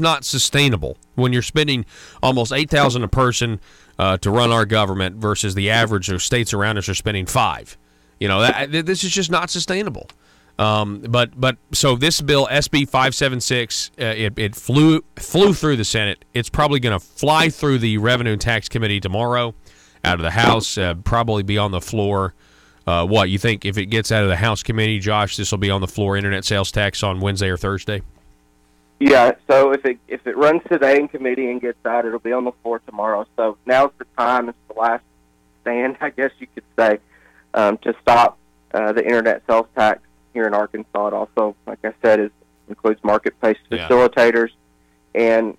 not sustainable when you're spending almost $8,000 a person to run our government versus the average of states around us are spending $5,000. This is just not sustainable. But so this bill, SB 576, it flew through the Senate. It's probably going to fly through the Revenue and Tax Committee tomorrow, out of the House, probably be on the floor. What you think if it gets out of the House committee, Josh? This will be on the floor. Internet sales tax on Wednesday or Thursday.
Yeah. So if it runs today in committee and gets out, it'll be on the floor tomorrow. So now's the time. It's the last stand, I guess you could say, to stop the internet sales tax here in Arkansas. It also, like I said, includes marketplace facilitators, and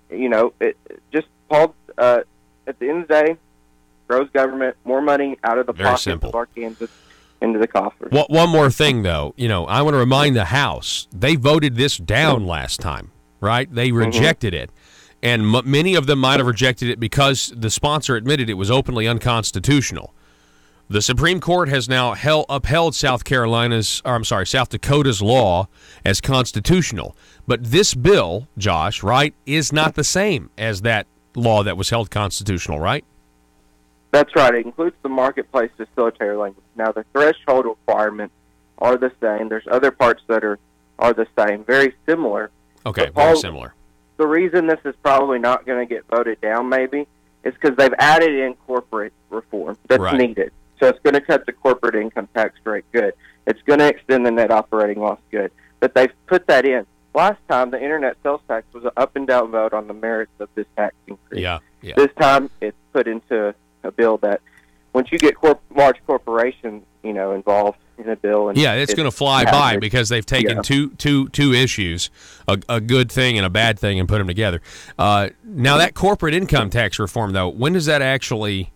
Paul. at the end of the day, grows government, more money out of the pockets of Arkansas into the coffers.
One more thing, though. I want to remind the House, they voted this down last time, right? They rejected it. And many of them might have rejected it because the sponsor admitted it was openly unconstitutional. The Supreme Court has now upheld South Dakota's law as constitutional. But this bill, Josh, right, is not the same as that law that was held constitutional, right?
That's right. It includes the marketplace facilitator language. Now, the threshold requirements are the same. There's other parts that are the same, very similar.
Okay, very similar.
The reason this is probably not going to get voted down, maybe, is because they've added in corporate reform that's needed. So it's going to cut the corporate income tax rate, good. It's going to extend the net operating loss, good. But they've put that in. Last time, the internet sales tax was an up-and-down vote on the merits of this tax increase.
Yeah.
This time, it's put into a bill that once you get large corporations, involved in a bill, and
it's going to fly by because they've taken two issues, a good thing and a bad thing, and put them together. Now that corporate income tax reform, though, when does that actually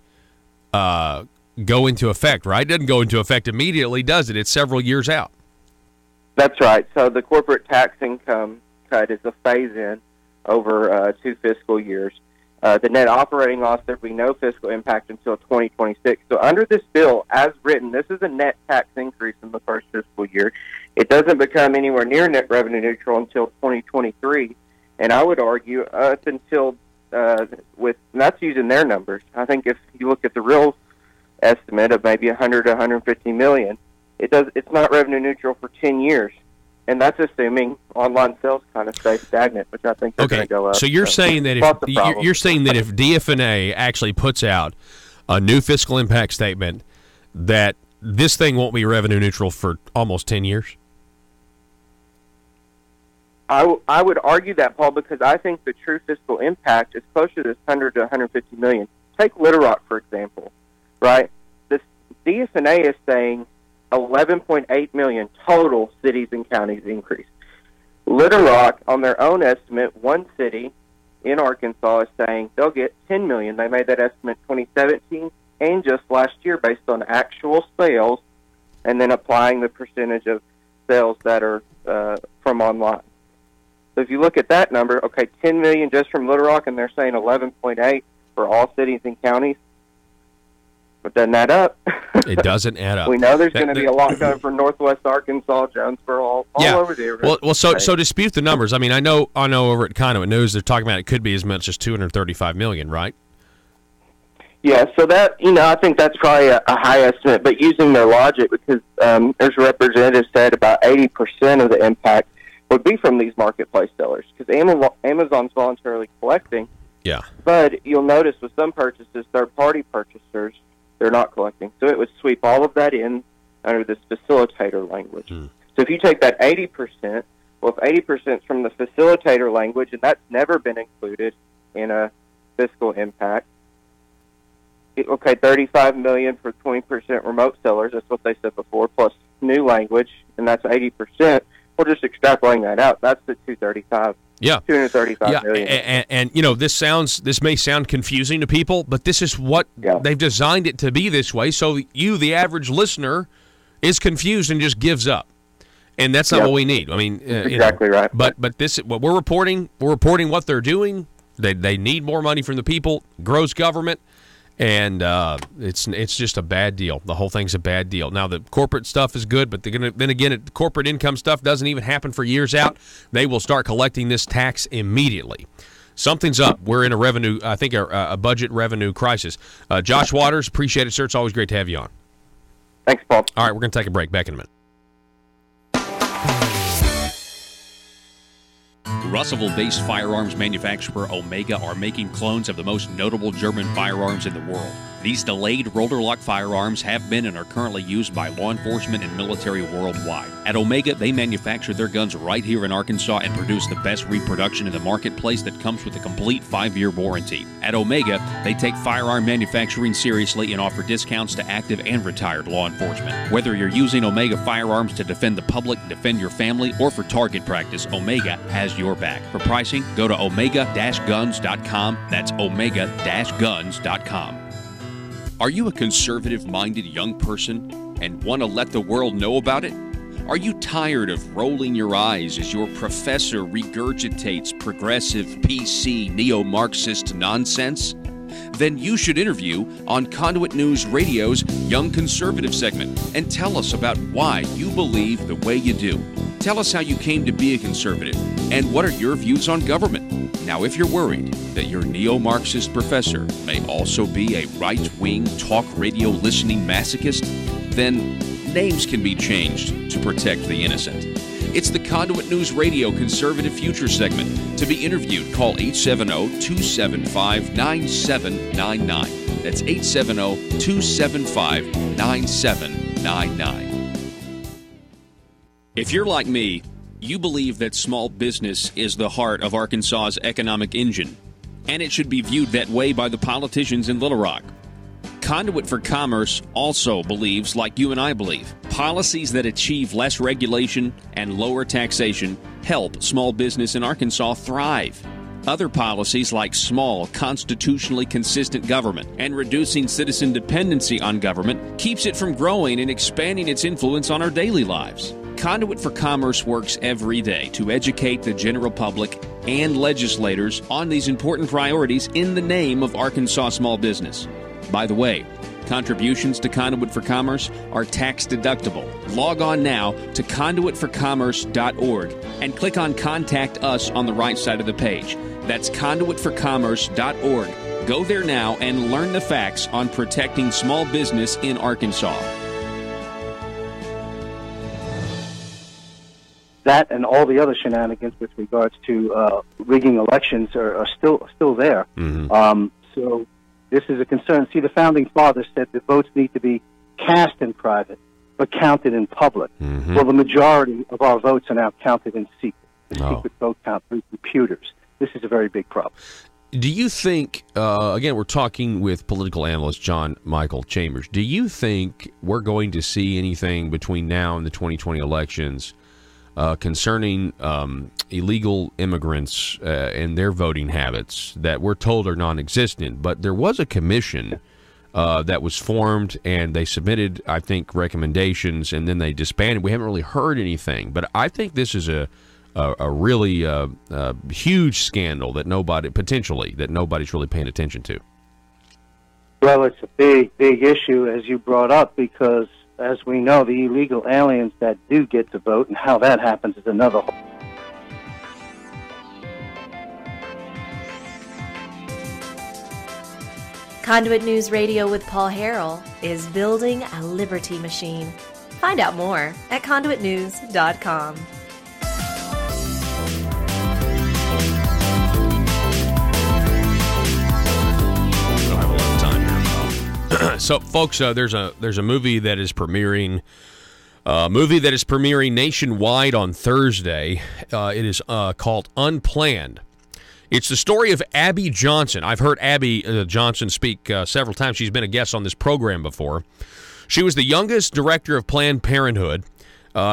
go into effect? Right, it doesn't go into effect immediately, does it? It's several years out.
That's right. So the corporate tax income cut is a phase-in over 2 fiscal years. The net operating loss, there will be no fiscal impact until 2026. So under this bill, as written, this is a net tax increase in the first fiscal year. It doesn't become anywhere near net revenue neutral until 2023. And I would argue up until, that's using their numbers. I think if you look at the real estimate of maybe 100 to 150 million, it's not revenue neutral for 10 years. And that's assuming online sales kind of stay stagnant, which I think they're going to go up.
So you're saying that if DFNA actually puts out a new fiscal impact statement, that this thing won't be revenue neutral for almost 10 years?
I would argue that, Paul, because I think the true fiscal impact is closer to this 100 to 150 million. Take Little Rock, for example, right? This DFNA is saying 11.8 million total cities and counties increase. Little Rock, on their own estimate, one city in Arkansas is saying they'll get 10 million. They made that estimate 2017 and just last year based on actual sales and then applying the percentage of sales that are from online. So if you look at that number, 10 million just from Little Rock, and they're saying 11.8 for all cities and counties. But doesn't add up.
It doesn't add up.
We know there's going to be a lot coming from Northwest Arkansas, Jonesboro, all over the area.
Well, so dispute the numbers. I mean, I know over at Conduit News they're talking about it could be as much as $235 million, right?
Yeah, so that I think that's probably a high estimate. But using their logic, because there's representatives said about 80% of the impact would be from these marketplace sellers, because Amazon's voluntarily collecting.
Yeah.
But you'll notice with some purchases, third-party purchasers, they're not collecting. So it would sweep all of that in under this facilitator language. So if you take that 80%, well, if 80% is from the facilitator language, and that's never been included in a fiscal impact, $35 million for 20% remote sellers, that's what they said before, plus new language, and that's 80%. We're just extrapolating that out. That's the 235.
Yeah,
$235 million.
And this may sound confusing to people, but this is what they've designed it to be this way. So you, the average listener, is confused and just gives up, and that's not what we need. I mean,
exactly right.
But this, what we're reporting what they're doing. They need more money from the people. Grows government. And it's just a bad deal. The whole thing's a bad deal. Now, the corporate stuff is good, but then again, the corporate income stuff doesn't even happen for years out. They will start collecting this tax immediately. Something's up. We're in a budget revenue crisis. Josh Waters, appreciate it, sir. It's always great to have you on.
Thanks, Paul.
All right, we're going to take a break. Back in a minute.
Russellville-based firearms manufacturer Omega are making clones of the most notable German firearms in the world. These delayed rotor lock firearms have been and are currently used by law enforcement and military worldwide. At Omega, they manufacture their guns right here in Arkansas and produce the best reproduction in the marketplace that comes with a complete 5-year warranty. At Omega, they take firearm manufacturing seriously and offer discounts to active and retired law enforcement. Whether you're using Omega firearms to defend the public, defend your family, or for target practice, Omega has your back. For pricing, go to omega-guns.com. That's omega-guns.com. Are you a conservative-minded young person and want to let the world know about it? Are you tired of rolling your eyes as your professor regurgitates progressive, PC, neo-Marxist nonsense? Then you should interview on Conduit News Radio's Young Conservative segment and tell us about why you believe the way you do. Tell us how you came to be a conservative and what are your views on government. Now, if you're worried that your neo-Marxist professor may also be a right-wing talk radio listening masochist, then names can be changed to protect the innocent. It's the Conduit News Radio Conservative Future segment. To be interviewed, call 870-275-9799. That's 870-275-9799. If you're like me, you believe that small business is the heart of Arkansas's economic engine, and it should be viewed that way by the politicians in Little Rock. Conduit for Commerce also believes, like you and I believe, policies that achieve less regulation and lower taxation help small business in Arkansas thrive. Other policies like small, constitutionally consistent government and reducing citizen dependency on government keeps it from growing and expanding its influence on our daily lives. Conduit for Commerce works every day to educate the general public and legislators on these important priorities in the name of Arkansas small business. By the way, contributions to Conduit for Commerce are tax deductible. Log on now to conduitforcommerce.org and click on Contact Us on the right side of the page. That's conduitforcommerce.org. Go there now and learn the facts on protecting small business in Arkansas.
That and all the other shenanigans with regards to rigging elections are still there.
Mm-hmm.
So this is a concern. See, the founding fathers said that votes need to be cast in private, but counted in public.
Mm-hmm.
Well, the majority of our votes are now counted in secret. The secret vote count through computers. This is a very big problem.
Do you think, again, we're talking with political analyst John Michael Chambers, do you think we're going to see anything between now and the 2020 elections concerning illegal immigrants and their voting habits that we're told are non-existent? But there was a commission that was formed, and they submitted, I think, recommendations, and then they disbanded. We haven't really heard anything, but I think this is a really huge scandal that nobody's really paying attention to.
Well, it's a big issue, as you brought up, because as we know, the illegal aliens that do get to vote and how that happens is another whole.
Conduit News Radio with Paul Harrell is building a liberty machine. Find out more at conduitnews.com.
So, folks, there's a movie that is premiering nationwide on Thursday. It is called Unplanned. It's the story of Abby Johnson. I've heard Abby Johnson speak several times. She's been a guest on this program before. She was the youngest director of Planned Parenthood.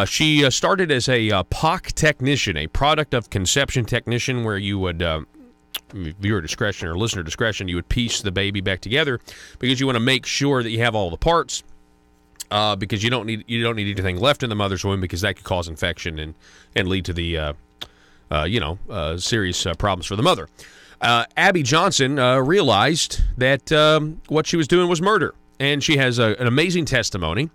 She started as a POC technician, a product of conception technician, where you would viewer discretion or listener discretion, you would piece the baby back together because you want to make sure that you have all the parts, because you don't need anything left in the mother's womb, because that could cause infection and lead to the serious problems for the mother. Abby Johnson realized that what she was doing was murder, and she has an amazing testimony.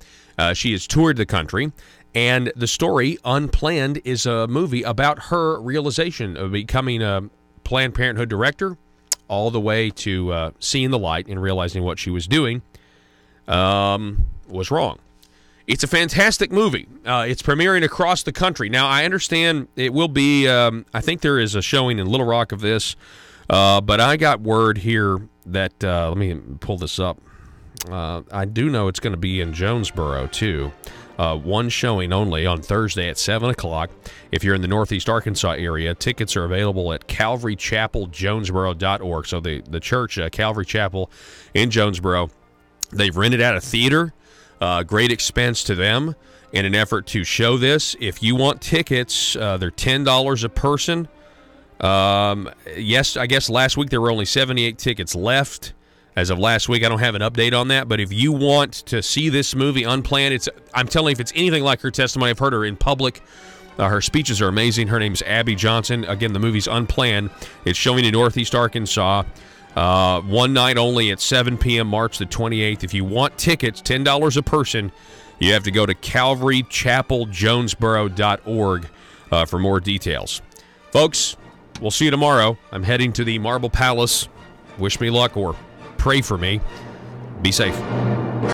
She has toured the country, and the story Unplanned is a movie about her realization of becoming a Planned Parenthood director, all the way to seeing the light and realizing what she was doing was wrong. It's a fantastic movie. It's premiering across the country. Now, I understand it will be, I think there is a showing in Little Rock of this, but I got word here that, let me pull this up. I do know it's going to be in Jonesboro, too. One showing only on Thursday at 7 o'clock. If you're in the Northeast Arkansas area, tickets are available at calvarychapeljonesboro.org. So the church, Calvary Chapel in Jonesboro, they've rented out a theater. Great expense to them in an effort to show this. If you want tickets, they're $10 a person. Yes, I guess last week there were only 78 tickets left. As of last week, I don't have an update on that, but if you want to see this movie Unplanned, I'm telling you, if it's anything like her testimony, I've heard her in public. Her speeches are amazing. Her name's Abby Johnson. Again, the movie's Unplanned. It's showing in Northeast Arkansas. One night only at 7 p.m. March the 28th. If you want tickets, $10 a person, you have to go to calvarychapeljonesboro.org for more details. Folks, we'll see you tomorrow. I'm heading to the Marble Palace. Wish me luck or pray for me. Be safe.